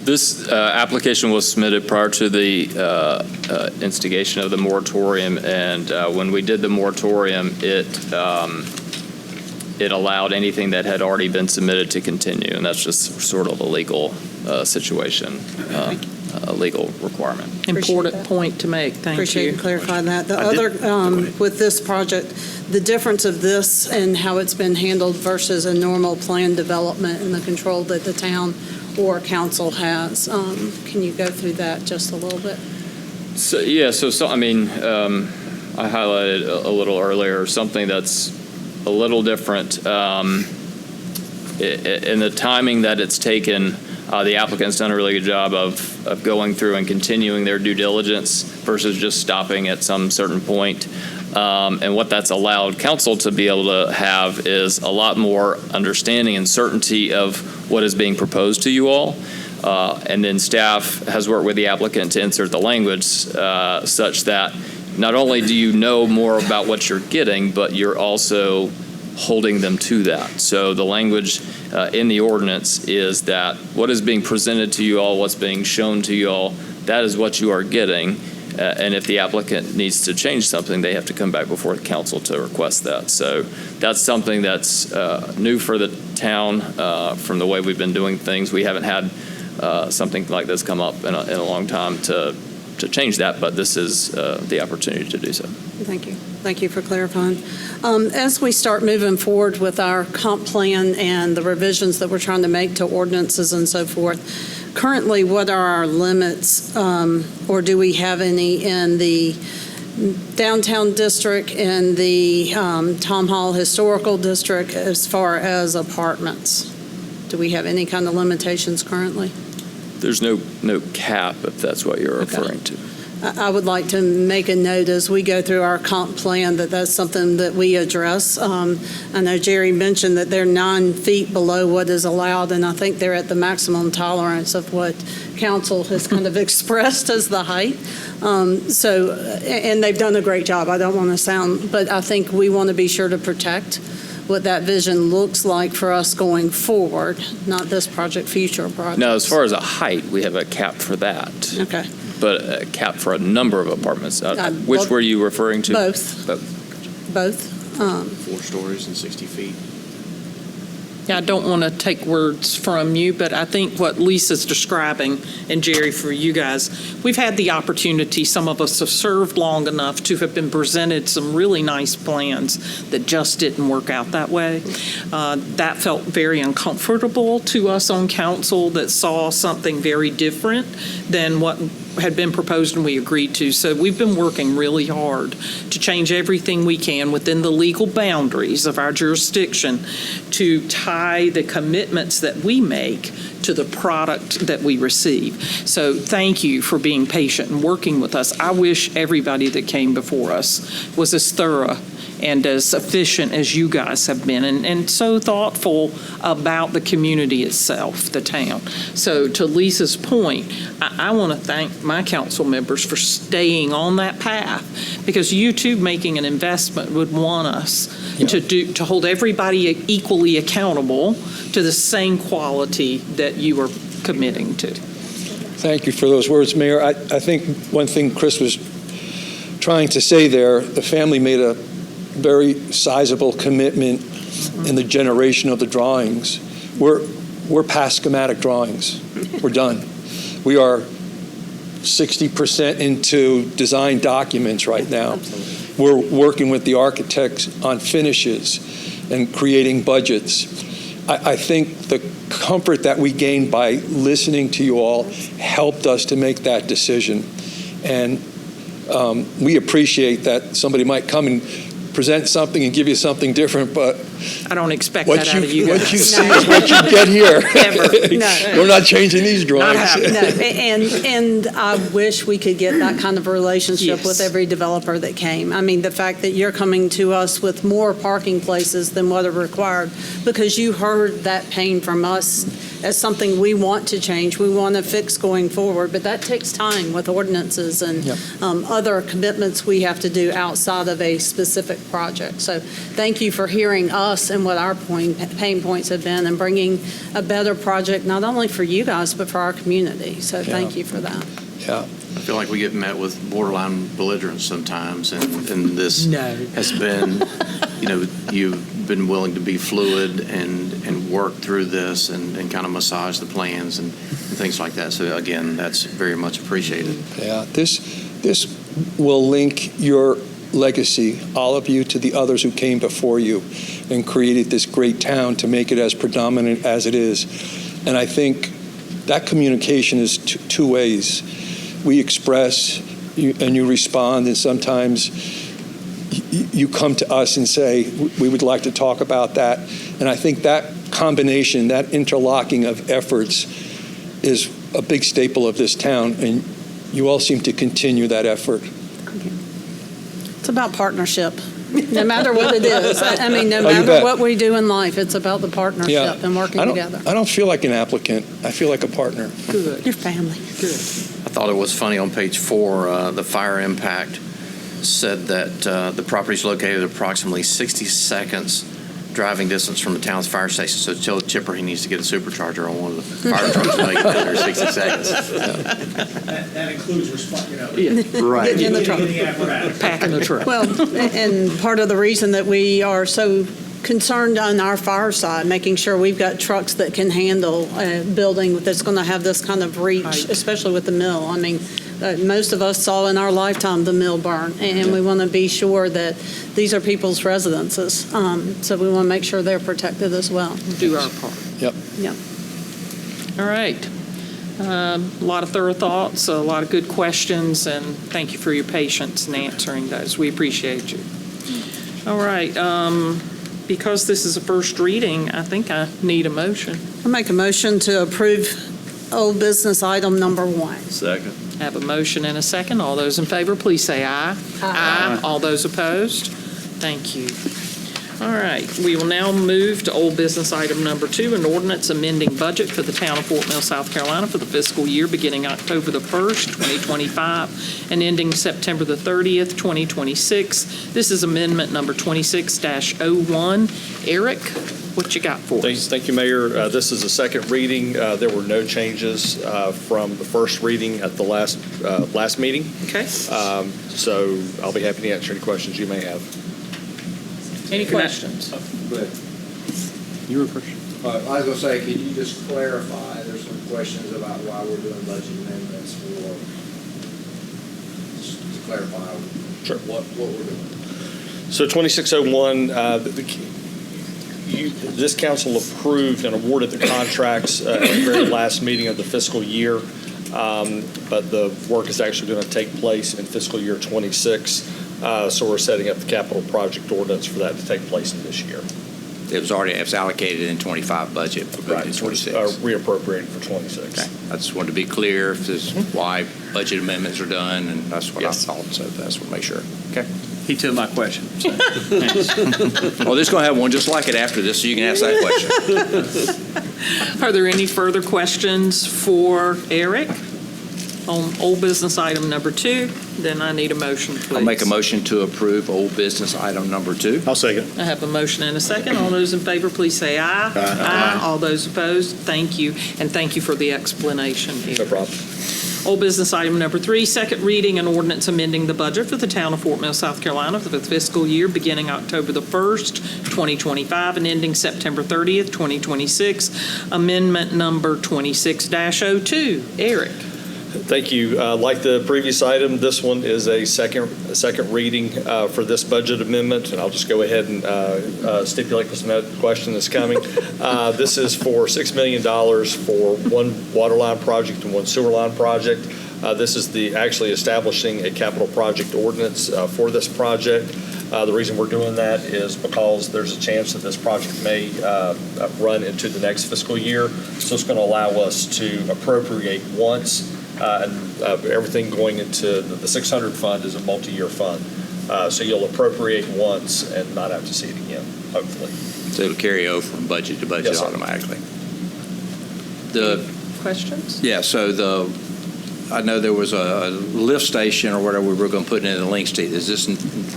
S6: This application was submitted prior to the instigation of the moratorium, and when we did the moratorium, it allowed anything that had already been submitted to continue, and that's just sort of a legal situation, a legal requirement.
S1: Important
S8: that.
S1: point to make. Thank
S8: Appreciate
S1: you.
S8: you clarifying that. The
S5: I did-
S8: other,
S5: Go ahead.
S8: with this project, the difference of this and how it's been handled versus a normal plan development and the control that the town or council has. Can you go through that just a little bit?
S6: So, yeah, I mean, I highlighted a little earlier, something that's a little different in the timing that it's taken. The applicant's done a really good job of going through and continuing their due diligence versus just stopping at some certain point. And what that's allowed council to be able to have is a lot more understanding and certainty of what is being proposed to you all. And then staff has worked with the applicant to insert the language such that not only do you know more about what you're getting, but you're also holding them to that. So the language in the ordinance is that what is being presented to you all, what's being shown to you all, that is what you are getting. And if the applicant needs to change something, they have to come back before the council to request that. So that's something that's new for the town from the way we've been doing things. We haven't had something like this come up in a long time to change that, but this is the opportunity to do so.
S8: Thank you. Thank you for clarifying. As we start moving forward with our comp plan and the revisions that we're trying to make to ordinances and so forth, currently, what are our limits, or do we have any in the downtown district and the Tom Hall Historical District as far as apartments? Do we have any kind of limitations currently?
S6: There's no cap, if that's what you're referring to.
S8: I would like to make a note as we go through our comp plan that that's something that we address. I know Jerry mentioned that they're 9 feet below what is allowed, and I think they're at the maximum tolerance of what council has kind of expressed as the height. And they've done a great job. I don't want to sound, but I think we want to be sure to protect what that vision looks like for us going forward, not this project, future projects.
S6: Now, as far as a height, we have a cap for that.
S8: Okay.
S6: But a cap for a number of apartments. Which were you referring to?
S8: Both. Both.
S5: 4 stories and 60 feet.
S1: Yeah, I don't want to take words from you, but I think what Lisa's describing, and Jerry, for you guys, we've had the opportunity, some of us have served long enough to have been presented some really nice plans that just didn't work out that way. That felt very uncomfortable to us on council that saw something very different than what had been proposed and we agreed to. So we've been working really hard to change everything we can within the legal boundaries of our jurisdiction to tie the commitments that we make to the product that we receive. So thank you for being patient and working with us. I wish everybody that came before us was as thorough and as efficient as you guys have been, and so thoughtful about the community itself, the town. So to Lisa's point, I want to thank my council members for staying on that path, because you too, making an investment, would want us to hold everybody equally accountable to the same quality that you are committing to.
S4: Thank you for those words, Mayor. I think one thing Chris was trying to say there, the family made a very sizable commitment in the generation of the drawings. We're past schematic drawings. We're done. We are 60% into design documents right now. We're working with the architects on finishes and creating budgets. I think the comfort that we gained by listening to you all helped us to make that decision. And we appreciate that somebody might come and present something and give you something different, but
S1: I don't expect that out of you guys.
S4: what you see is what you get here.
S1: Ever.
S8: No.
S4: We're not changing these drawings.
S1: Not happening.
S8: No, and I wish we could get that kind of relationship
S1: Yes.
S8: with every developer that came. I mean, the fact that you're coming to us with more parking places than what are required, because you heard that pain from us as something we want to change, we want to fix going forward, but that takes time with ordinances and other commitments we have to do outside of a specific project. So thank you for hearing us and what our pain points have been, and bringing a better project, not only for you guys, but for our community. So thank you for that.
S4: Yeah.
S5: I feel like we get met with borderline belligerence sometimes, and this
S1: No.
S5: has been, you've been willing to be fluid and work through this and kind of massage the plans and things like that. So again, that's very much appreciated.
S4: Yeah, this will link your legacy, all of you, to the others who came before you and created this great town to make it as predominant as it is. And I think that communication is two ways. We express and you respond, and sometimes you come to us and say, we would like to talk about that. And I think that combination, that interlocking of efforts is a big staple of this town, and you all seem to continue that effort.
S8: It's about partnership, no matter what it is. I mean, no
S4: you
S8: matter
S4: bet.
S8: what we do in life, it's about the partnership and working together.
S4: I don't feel like an applicant. I feel like a partner.
S1: Good.
S8: Your family.
S1: Good.
S5: I thought it was funny on page 4, the fire impact said that the property is located approximately 60 seconds driving distance from the town's fire station. So tell Chipper he needs to get a supercharger on one of the fire trucks to make it there 60 seconds.
S11: That includes response,
S5: Right.
S8: Getting in the truck.
S11: getting the apparatus.
S1: Packing the truck.
S8: Well, and part of the reason that we are so concerned on our fire side, making sure we've got trucks that can handle a building that's going to have this kind of reach,
S1: Right.
S8: especially with the mill. I mean, most of us saw in our lifetime the mill burn, and we want to be sure that these are people's residences. So we want to make sure they're protected as well.
S1: Do our part.
S8: Yep.
S1: All right. A lot of thorough thoughts, a lot of good questions, and thank you for your patience in answering those. We appreciate you. All right. Because this is a first reading, I think I need a motion.
S8: I'll make a motion to approve old business item number 1.
S2: Second.
S1: I have a motion and a second. All those in favor, please say aye. Aye. All those opposed? Thank you. All right, we will now move to old business item number 2, an ordinance amending budget for the town of Fort Mill, South Carolina for the fiscal year beginning October the 1st, 2025, and ending September the 30th, 2026. This is amendment number 26-01. Eric, what you got for us?
S12: Thank you, Mayor. This is the second reading. There were no changes from the first reading at the last meeting.
S1: Okay.
S12: So I'll be happy to answer any questions you may have.
S1: Any questions?
S3: Go ahead.
S12: You were first.
S3: I was going to say, can you just clarify, there's some questions about why we're doing budget amendments for, just to clarify
S12: Sure.
S3: what we're doing.
S12: So 2601, this council approved and awarded the contracts at the very last meeting of the fiscal year, but the work is actually going to take place in fiscal year 26. So we're setting up the capital project ordinance for that to take place in this year.
S3: It was allocated in 25 budget, but
S12: Right.
S3: in 26.
S12: Reappropriating for 26.
S3: Okay, I just wanted to be clear if this is why budget amendments are done, and that's what I thought, so that's what I make sure. Okay.
S10: He took my question. So.
S3: Well, this is going to have one just like it after this, so you can ask that question.
S1: Are there any further questions for Eric on old business item number 2? Then I need a motion, please.
S3: I'll make a motion to approve old business item number 2.
S9: I'll second.
S1: I have a motion and a second. All those in favor, please say aye. Aye. All those opposed, thank you, and thank you for the explanation here.
S12: No problem.
S1: Old business item number 3, second reading and ordinance amending the budget for the town of Fort Mill, South Carolina for the fiscal year beginning October the 1st, 2025, and ending September 30th, 2026. Amendment number 26-02. Eric.
S12: Thank you. Like the previous item, this one is a second reading for this budget amendment, and I'll just go ahead and stipulate because that question is coming. This is for $6 million for one water line project and one sewer line project. This is actually establishing a capital project ordinance for this project. The reason we're doing that is because there's a chance that this project may run into the next fiscal year, so it's going to allow us to appropriate once. And everything going into the 600 fund is a multi-year fund. So you'll appropriate once and not have to see it again, hopefully.
S3: So it'll carry over from budget to budget
S12: Yes, sir.
S3: automatically.
S1: Questions?
S3: Yeah, so I know there was a lift station or whatever we were going to put in the links to. Is this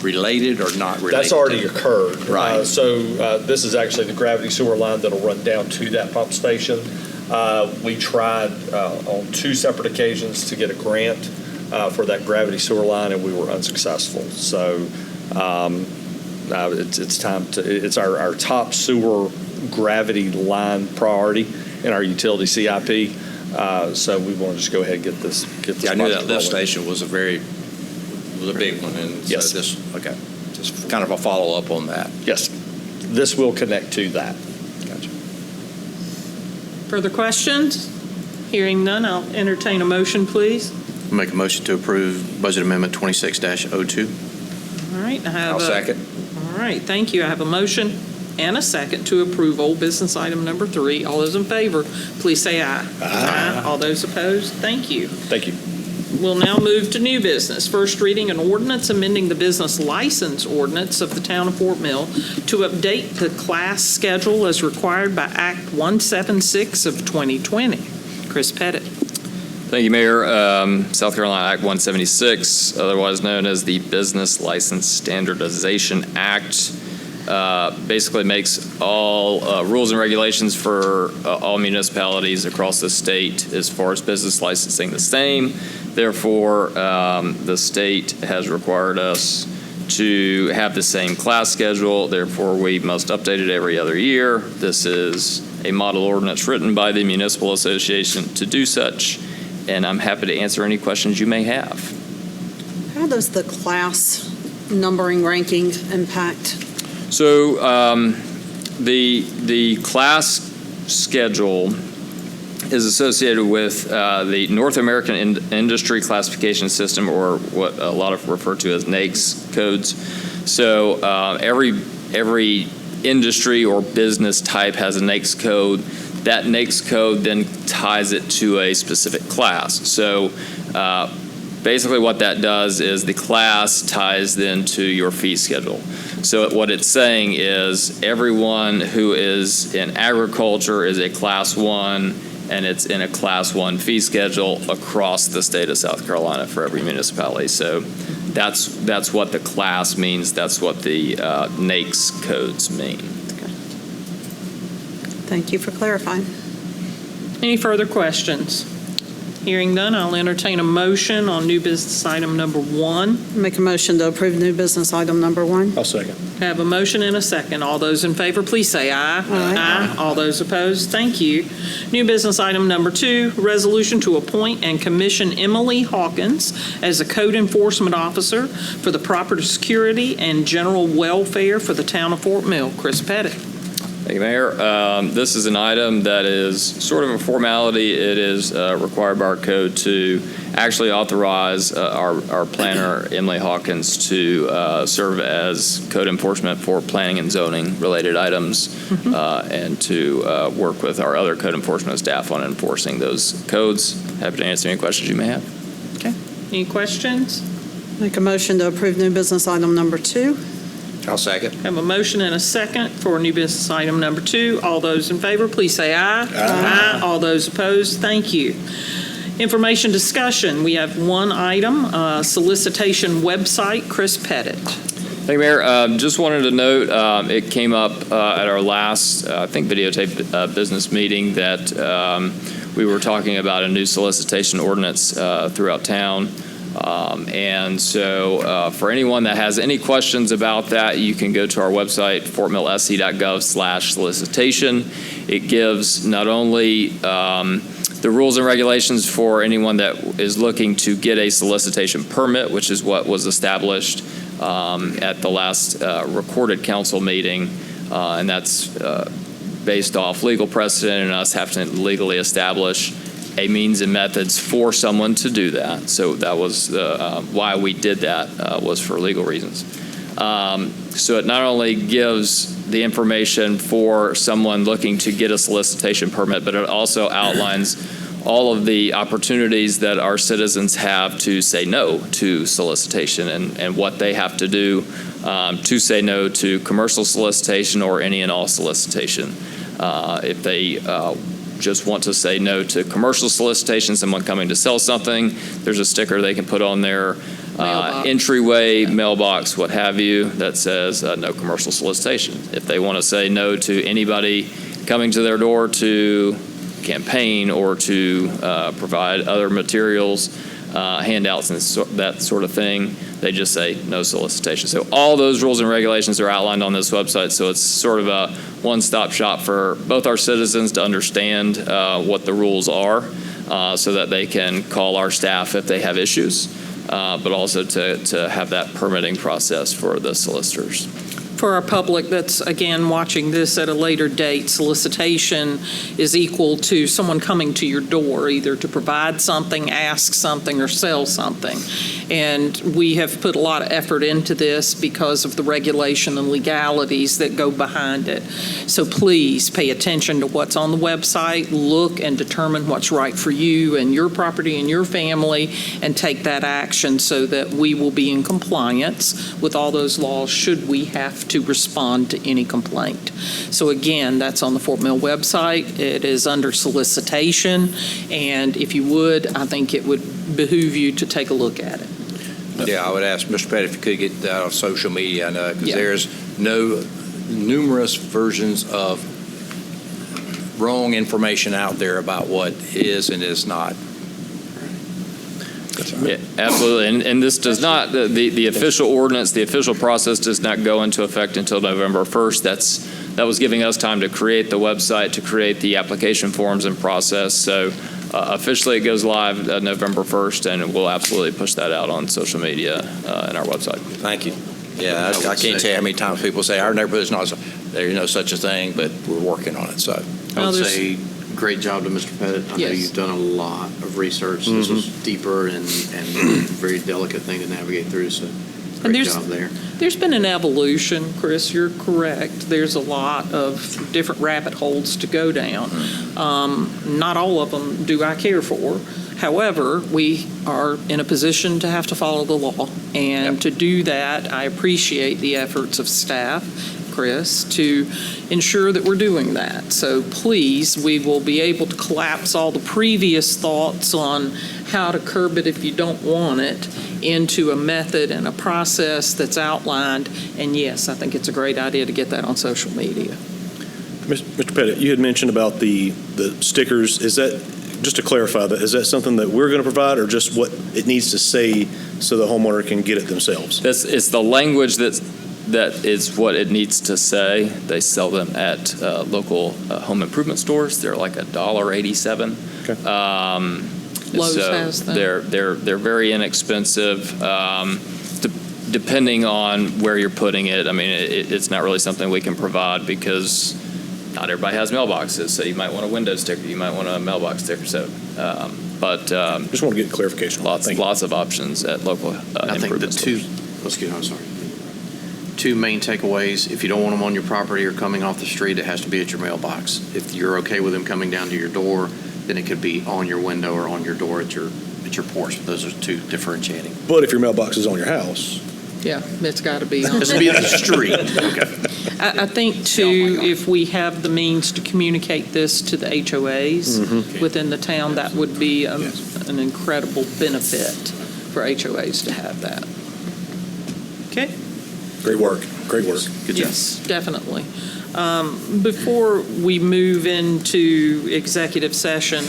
S3: related or not related?
S12: That's already occurred.
S3: Right.
S12: So this is actually the gravity sewer line that'll run down to that pump station. We tried on 2 separate occasions to get a grant for that gravity sewer line, and we were unsuccessful. So it's time to. It's our top sewer gravity line priority in our utility CIP. So we want to just go ahead and get this.
S3: Yeah, I knew that
S12: project
S3: lift
S12: rolling.
S3: station was a big one, and
S12: Yes.
S3: so okay, just kind of a follow up on that.
S12: Yes, this will connect to that.
S3: Gotcha.
S1: Further questions? Hearing none, I'll entertain a motion, please.
S5: Make a motion to approve Budget Amendment 26-02.
S1: All right, I have
S3: I'll second.
S1: All right, thank you. I have a motion and a second to approve old business item number 3. All those in favor, please say aye. Aye. All those opposed, thank you.
S12: Thank you.
S1: We'll now move to new business. First reading an ordinance amending the business license ordinance of the town of Fort Mill to update the class schedule as required by Act 176 of 2020. Chris Pettit.
S6: Thank you, Mayor. South Carolina Act 176, otherwise known as the Business License Standardization Act, basically makes all rules and regulations for all municipalities across the state as far as business licensing the same. Therefore, the state has required us to have the same class schedule. Therefore, we must update it every other year. This is a model ordinance written by the Municipal Association to do such, and I'm happy to answer any questions you may have.
S8: How does the class numbering ranking impact?
S6: So the class schedule is associated with the North American Industry Classification System, or what a lot of refer to as NAICS codes. So every industry or business type has a NAICS code. That NAICS code then ties it to a specific class. So basically what that does is the class ties then to your fee schedule. So what it's saying is everyone who is in agriculture is a Class 1, and it's in a Class 1 fee schedule across the state of South Carolina for every municipality. So that's what the class means. That's what the NAICS codes mean.
S8: Thank you for clarifying.
S1: Any further questions? Hearing none, I'll entertain a motion on new business item number 1.
S8: Make a motion to approve new business item number 1.
S9: I'll second.
S1: Have a motion and a second. All those in favor, please say aye.
S8: Aye.
S1: All those opposed, thank you. New business item number 2, resolution to appoint and commission Emily Hawkins as a code enforcement officer for the property security and general welfare for the town of Fort Mill. Chris Pettit.
S6: Thank you, Mayor. This is an item that is sort of a formality. It is required by our code to actually authorize our planner, Emily Hawkins, to serve as code enforcement for planning and zoning related items, and to work with our other code enforcement staff on enforcing those codes. Happy to answer any questions you may have.
S1: Okay. Any questions?
S8: Make a motion to approve new business item number 2.
S3: I'll second.
S1: Have a motion and a second for new business item number 2. All those in favor, please say aye. Aye. All those opposed, thank you. Information discussion, we have one item, solicitation website. Chris Pettit.
S6: Thank you, Mayor. Just wanted to note, it came up at our last, I think, videotaped business meeting that we were talking about a new solicitation ordinance throughout town. And so for anyone that has any questions about that, you can go to our website, fortmillsc.gov/solicitation. It gives not only the rules and regulations for anyone that is looking to get a solicitation permit, which is what was established at the last recorded council meeting, and that's based off legal precedent and us having to legally establish a means and methods for someone to do that. So that was why we did that, was for legal reasons. So it not only gives the information for someone looking to get a solicitation permit, but it also outlines all of the opportunities that our citizens have to say no to solicitation and what they have to do to say no to commercial solicitation or any and all solicitation. If they just want to say no to commercial solicitation, someone coming to sell something, there's a sticker they can put on their entryway, mailbox, what have you, that says no commercial solicitation. If they want to say no to anybody coming to their door to campaign or to provide other materials, handouts and that sort of thing, they just say no solicitation. So all those rules and regulations are outlined on this website, so it's sort of a one-stop shop for both our citizens to understand what the rules are so that they can call our staff if they have issues, but also to have that permitting process for the solicitors.
S1: For our public that's, again, watching this at a later date, solicitation is equal to someone coming to your door, either to provide something, ask something, or sell something. And we have put a lot of effort into this because of the regulation and legalities that go behind it. So please pay attention to what's on the website, look and determine what's right for you and your property and your family, and take that action so that we will be in compliance with all those laws should we have to respond to any complaint. So again, that's on the Fort Mill website. It is under solicitation, and if you would, I think it would behoove you to take a look at it.
S3: Yeah, I would ask Mr. Pettit if you could get that on social media, because
S1: Yeah.
S3: there's numerous versions of wrong information out there about what is and is not.
S6: Yeah, absolutely. And this does not, the official ordinance, the official process does not go into effect until November 1st. That was giving us time to create the website, to create the application forms and process. So officially it goes live November 1st, and we'll absolutely push that out on social media and our website.
S3: Thank you. Yeah, I can't tell you how many times people say our neighborhood's not, there's no such a thing, but we're working on it. So
S5: I would say great job to Mr. Pettit. I know
S1: Yes.
S5: you've done a lot of research. This was deeper and very delicate thing to navigate through, so great job there.
S1: There's been an evolution, Chris, you're correct. There's a lot of different rabbit holes to go down. Not all of them do I care for. However, we are in a position to have to follow the law. And to do that, I appreciate the efforts of staff, Chris, to ensure that we're doing that. So please, we will be able to collapse all the previous thoughts on how to curb it if you don't want it into a method and a process that's outlined. And yes, I think it's a great idea to get that on social media.
S9: Mr. Pettit, you had mentioned about the stickers. Is that, just to clarify that, is that something that we're going to provide or just what it needs to say so the homeowner can get it themselves?
S6: It's the language that is what it needs to say. They sell them at local home improvement stores. They're like $1.87.
S9: Okay.
S1: Lowe's
S6: so
S1: has them.
S6: They're very inexpensive. Depending on where you're putting it, I mean, it's not really something we can provide because not everybody has mailboxes. So you might want a window sticker, you might want a mailbox sticker. So, but
S9: just want to get clarification.
S6: Lots of options at local
S5: I think the two main takeaways: if you don't want them on your property or coming off the street, it has to be at your mailbox. If you're okay with them coming down to your door, then it could be on your window or on your door at your at your porch. Those are two differentiating.
S9: But if your mailbox is on your house,
S1: Yeah, it's got to be on.
S5: This will be at the street. Okay.
S1: I think too, if we have the means to communicate this to the HOAs within the town, that would be an incredible benefit for HOAs to have that. Okay?
S9: great work. Great work.
S5: Good job.
S1: Yes, definitely. Before we move into executive session,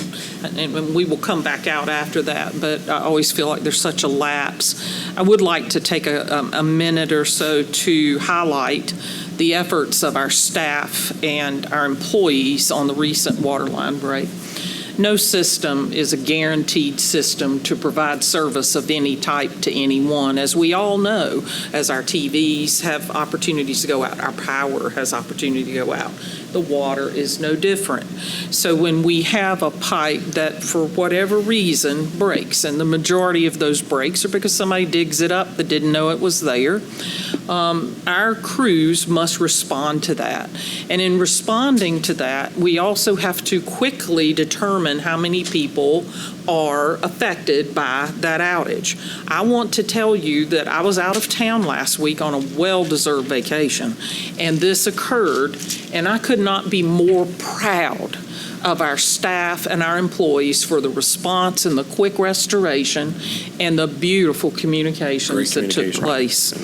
S1: and we will come back out after that, but I always feel like there's such a lapse. I would like to take a minute or so to highlight the efforts of our staff and our employees on the recent water line break. No system is a guaranteed system to provide service of any type to anyone. As we all know, as our TVs have opportunities to go out, our power has opportunity to go out. The water is no different. So when we have a pipe that, for whatever reason, breaks, and the majority of those breaks are because somebody digs it up that didn't know it was there, our crews must respond to that. And in responding to that, we also have to quickly determine how many people are affected by that outage. I want to tell you that I was out of town last week on a well-deserved vacation, and this occurred, and I could not be more proud of our staff and our employees for the response and the quick restoration and the beautiful communications that took place.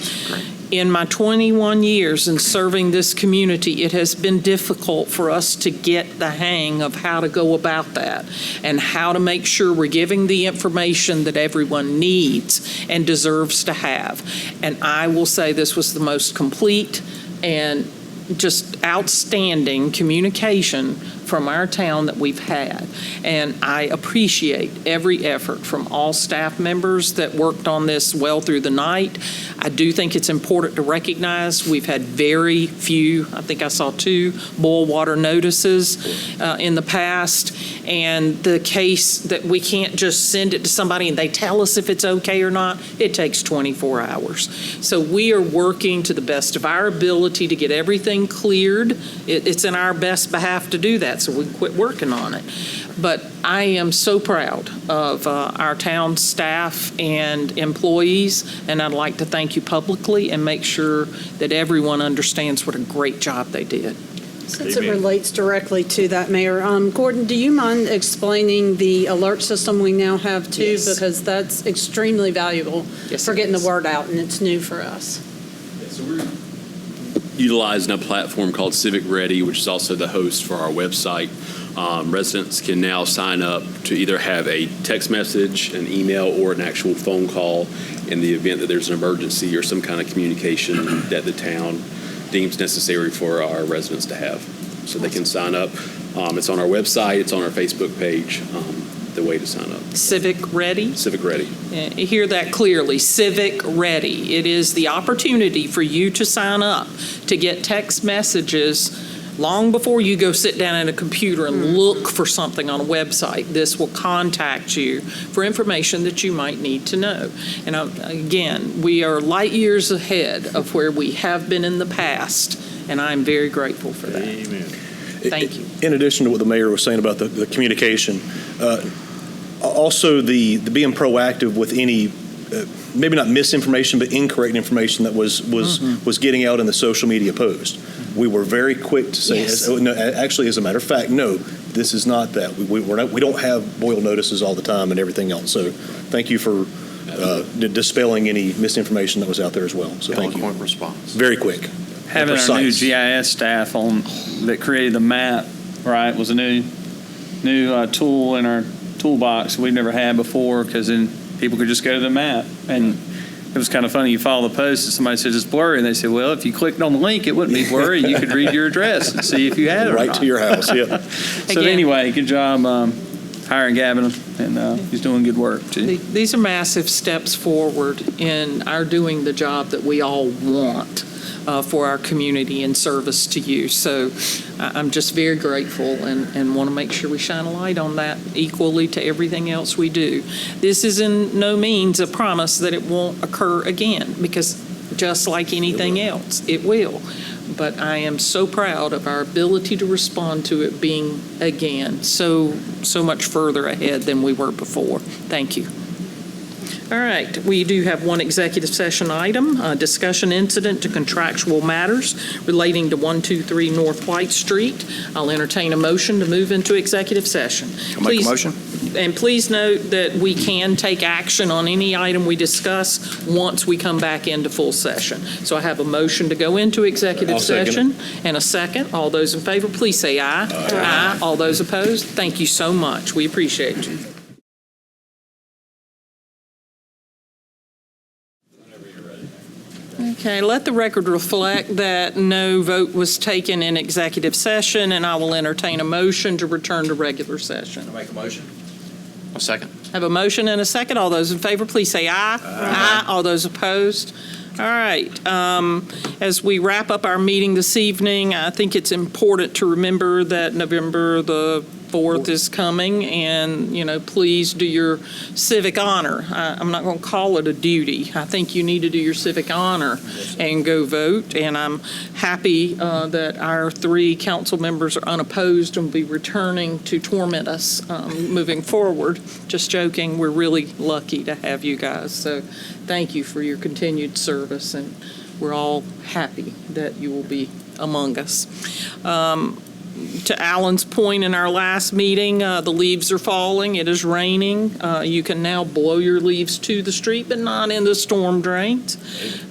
S1: In my 21 years in serving this community, it has been difficult for us to get the hang of how to go about that and how to make sure we're giving the information that everyone needs and deserves to have. And I will say this was the most complete and just outstanding communication from our town that we've had. And I appreciate every effort from all staff members that worked on this well through the night. I do think it's important to recognize we've had very few, I think I saw 2 boil water notices in the past. And the case that we can't just send it to somebody and they tell us if it's okay or not, it takes 24 hours. So we are working to the best of our ability to get everything cleared. It's in our best behalf to do that, so we quit working on it. But I am so proud of our town staff and employees, and I'd like to thank you publicly and make sure that everyone understands what a great job they did.
S8: Since it relates directly to that, Mayor, Gordon, do you mind explaining the alert system we now have too?
S1: Yes.
S8: Because that's extremely valuable
S1: Yes,
S8: for
S1: it
S8: getting
S1: is.
S8: the word out, and it's new for us.
S13: So we're utilizing a platform called Civic Ready, which is also the host for our website. Residents can now sign up to either have a text message, an email, or an actual phone call in the event that there's an emergency or some kind of communication that the town deems necessary for our residents to have. So they can sign up. It's on our website. It's on our Facebook page, the way to sign up.
S1: Civic Ready?
S13: Civic Ready.
S1: Hear that clearly, Civic Ready. It is the opportunity for you to sign up to get text messages long before you go sit down at a computer and look for something on a website. This will contact you for information that you might need to know. And again, we are light years ahead of where we have been in the past, and I'm very grateful for that.
S2: Amen.
S1: Thank you.
S9: In addition to what the mayor was saying about the communication, also the being proactive with any, maybe not misinformation, but incorrect information that was getting out in the social media post. We were very quick to say,
S1: Yes.
S9: no, actually, as a matter of fact, no, this is not that. We don't have boil notices all the time and everything else. So thank you for dispelling any misinformation that was out there as well. So thank you.
S5: Eloquent response.
S9: Very quick.
S10: Having our new GIS staff on that created the map, right, was a new tool in our toolbox we've never had before, because then people could just go to the map. And it was kind of funny. You follow the post and somebody says it's blurry, and they said, well, if you clicked on the link, it wouldn't be blurry. You could read your address and see if you had it or
S9: Right
S10: not.
S9: to your house, yeah.
S10: So
S1: Again.
S10: anyway, good job hiring Gavin, and he's doing good work too.
S1: These are massive steps forward in our doing the job that we all want for our community in service to you. So I'm just very grateful and want to make sure we shine a light on that equally to everything else we do. This is in no means a promise that it won't occur again, because just like anything else, it will. But I am so proud of our ability to respond to it being, again, so much further ahead than we were before. Thank you. All right, we do have one executive session item, discussion incident to contractual matters relating to 123 North White Street. I'll entertain a motion to move into executive session.
S5: I'll make a motion.
S1: And please note that we can take action on any item we discuss once we come back into full session. So I have a motion to go into executive
S9: I'll second
S1: session and a second. All those in favor, please say aye. Aye. All those opposed, thank you so much. We appreciate you. Okay, let the record reflect that no vote was taken in executive session, and I will entertain a motion to return to regular session.
S3: I'll make a motion.
S5: A second.
S1: Have a motion and a second. All those in favor, please say aye. Aye. All those opposed? All right. As we wrap up our meeting this evening, I think it's important to remember that November the 4th is coming, and, you know, please do your civic honor. I'm not going to call it a duty. I think you need to do your civic honor and go vote, and I'm happy that our 3 council members are unopposed and will be returning to torment us moving forward. Just joking, we're really lucky to have you guys, so thank you for your continued service, and we're all happy that you will be among us. To Alan's point in our last meeting, the leaves are falling. It is raining. You can now blow your leaves to the street, but not in the storm drains.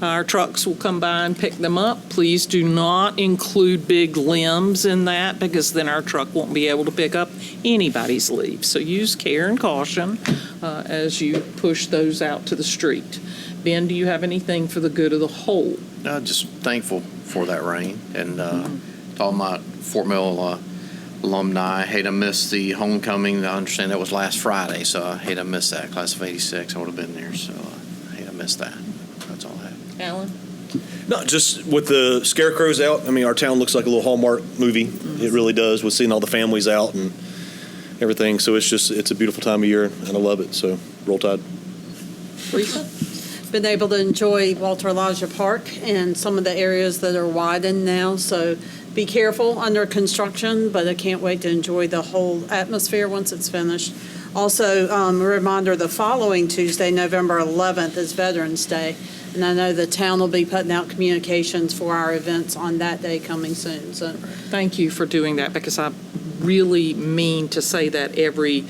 S1: Our trucks will come by and pick them up. Please do not include big limbs in that, because then our truck won't be able to pick up anybody's leaves. So use care and caution as you push those out to the street. Ben, do you have anything for the good of the whole?
S5: Just thankful for that rain, and to all my Fort Mill alumni. I hate to miss the homecoming. I understand that was last Friday, so I hate to miss that. Class of '86, I would have been there, so I hate to miss that. That's all I have.
S1: Alan?
S9: No, just with the scarecrows out, I mean, our town looks like a little Hallmark movie. It really does, with seeing all the families out and everything. So it's a beautiful time of year, and I love it. So roll Tide.
S1: Lisa?
S8: Been able to enjoy Walter Elijah Park and some of the areas that are widened now, so be careful under construction, but I can't wait to enjoy the whole atmosphere once it's finished. Also, a reminder, the following Tuesday, November 11th, is Veterans Day, and I know the town will be putting out communications for our events on that day coming soon. So,
S1: Thank you for doing that, because I really mean to say that every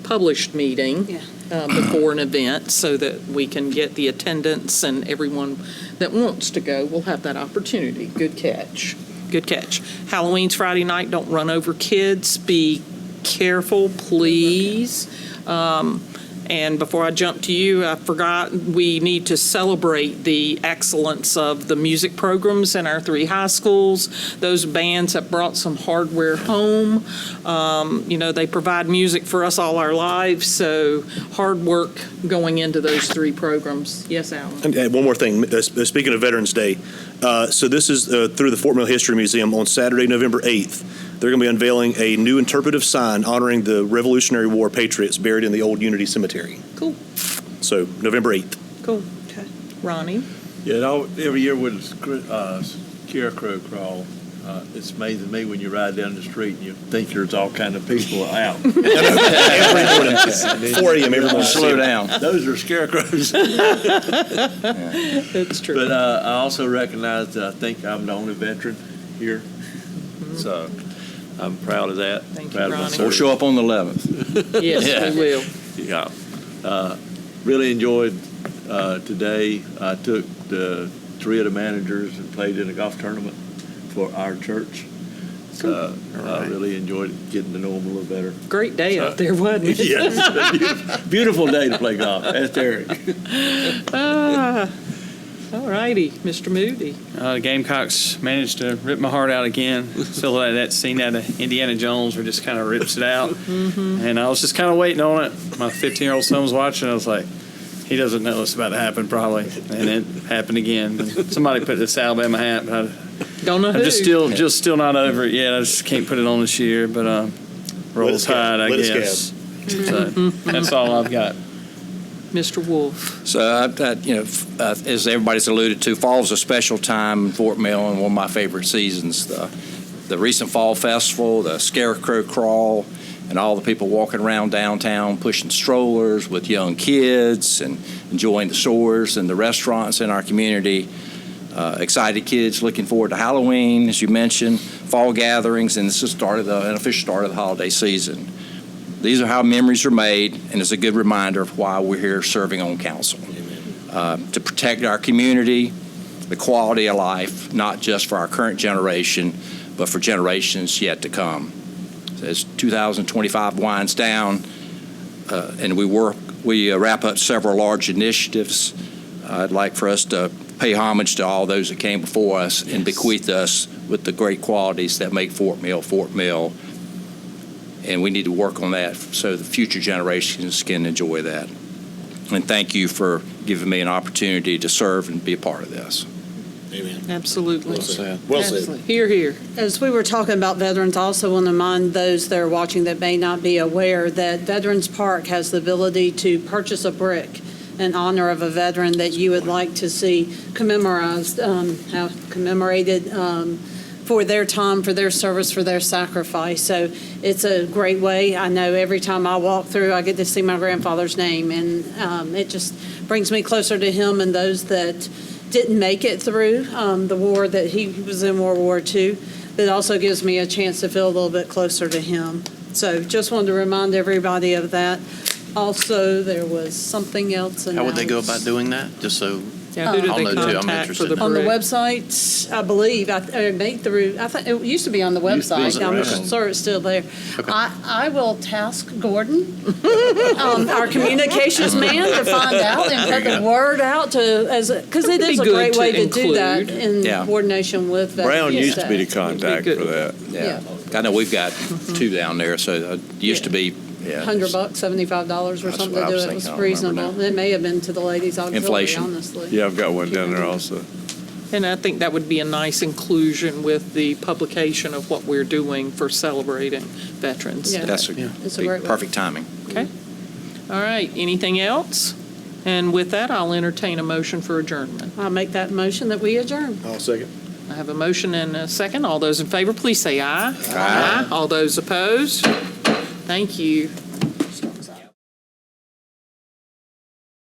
S1: published meeting before an event, so that we can get the attendance, and everyone that wants to go will have that opportunity. Good catch. Good catch. Halloween's Friday night. Don't run over kids. Be careful, please. And before I jump to you, I forgot we need to celebrate the excellence of the music programs in our 3 high schools. Those bands have brought some hardware home. You know, they provide music for us all our lives, so hard work going into those 3 programs. Yes, Alan?
S9: And one more thing, speaking of Veterans Day, so this is through the Fort Mill History Museum on Saturday, November 8th. They're going to be unveiling a new interpretive sign honoring the Revolutionary War patriots buried in the old Unity Cemetery.
S1: Cool.
S9: So November 8th.
S1: Cool. Okay. Ronnie?
S2: Yeah, every year with Scarecrow Crawl, it's amazing to me when you ride down the street and you think there's all kind of people out.
S9: Every morning, 4 a.m. every morning.
S2: Slow down. Those are scarecrows.
S1: It's true.
S2: But I also recognize that I think I'm the only veteran here. So I'm proud of that.
S1: Thank you,
S2: Proud of my
S1: Ronnie.
S2: service.
S14: We'll show up on the 11th.
S1: Yes, we will.
S2: Yeah. Really enjoyed today. I took the 3 of the managers and played in a golf tournament for our church. So I really enjoyed getting to know them a little better.
S1: Great day out there, wasn't it?
S2: Yes. Beautiful day to play golf. That's Eric.
S1: All righty, Mr. Moody.
S10: The Gamecocks managed to rip my heart out again. Feel like that scene out of Indiana Jones where just kind of rips it out. And I was just kind of waiting on it. My 15-year-old son was watching. I was like, he doesn't know it's about to happen probably. And it happened again. And somebody put this Alabama hat, but
S1: Don't know who.
S10: I'm just still not over it yet. I just can't put it on this year. But roll Tide, I guess. So that's all I've got.
S1: Mr. Wolf.
S14: So, as everybody's alluded to, fall is a special time in Fort Mill and one of my favorite seasons. The recent Fall Festival, the Scarecrow Crawl, and all the people walking around downtown pushing strollers with young kids and enjoying the stores and the restaurants in our community. Excited kids looking forward to Halloween, as you mentioned, fall gatherings, and this is an official start of the holiday season. These are how memories are made, and it's a good reminder of why we're here serving on council. To protect our community, the quality of life, not just for our current generation, but for generations yet to come. As 2025 winds down and we wrap up several large initiatives, I'd like for us to pay homage to all those that came before us and bequeath us with the great qualities that make Fort Mill. And we need to work on that so the future generations can enjoy that. And thank you for giving me an opportunity to serve and be a part of this.
S11: Amen.
S1: Absolutely.
S11: Well said. Well said.
S1: Absolutely. Hear, hear.
S8: As we were talking about veterans, I also want to remind those that are watching that may not be aware that Veterans Park has the ability to purchase a brick in honor of a veteran that you would like to see commemorated for their time, for their service, for their sacrifice. So it's a great way. I know every time I walk through, I get to see my grandfather's name, and it just brings me closer to him and those that didn't make it through the war, that he was in World War II. It also gives me a chance to feel a little bit closer to him. So just wanted to remind everybody of that. Also, there was something else announced.
S5: How would they go about doing that? Just so
S1: Yeah, who do
S5: I'll
S1: they
S5: know too. I'm
S1: contact for
S5: interested.
S1: the
S8: On the
S1: brick?
S8: website, I believe, I think it used to be on the website. I'm sure it's still there. I will task Gordon, our communications man, to find out and put the word out because it is a great way to do that in coordination with Veterans
S2: Brown used to be the
S8: Day.
S2: contact for that.
S8: Yeah.
S14: I know we've got two down there, so it used to be,
S8: $100, $75 or
S14: That's
S8: something
S14: what I
S8: to
S14: was
S8: do it. It
S14: thinking.
S8: was
S14: I don't remember
S8: reasonable. It may have been to the ladies' auxiliary,
S14: Inflation.
S8: honestly.
S2: Yeah, I've got one down there also.
S1: And I think that would be a nice inclusion with the publication of what we're doing for celebrating veterans.
S8: Yeah.
S14: that's
S8: It's a great way.
S14: perfect timing.
S1: Okay. All right. Anything else? And with that, I'll entertain a motion for adjournment.
S8: I'll make that motion that we adjourn.
S2: I'll second.
S1: I have a motion and a second. All those in favor, please say aye. Aye. All those opposed? Thank you.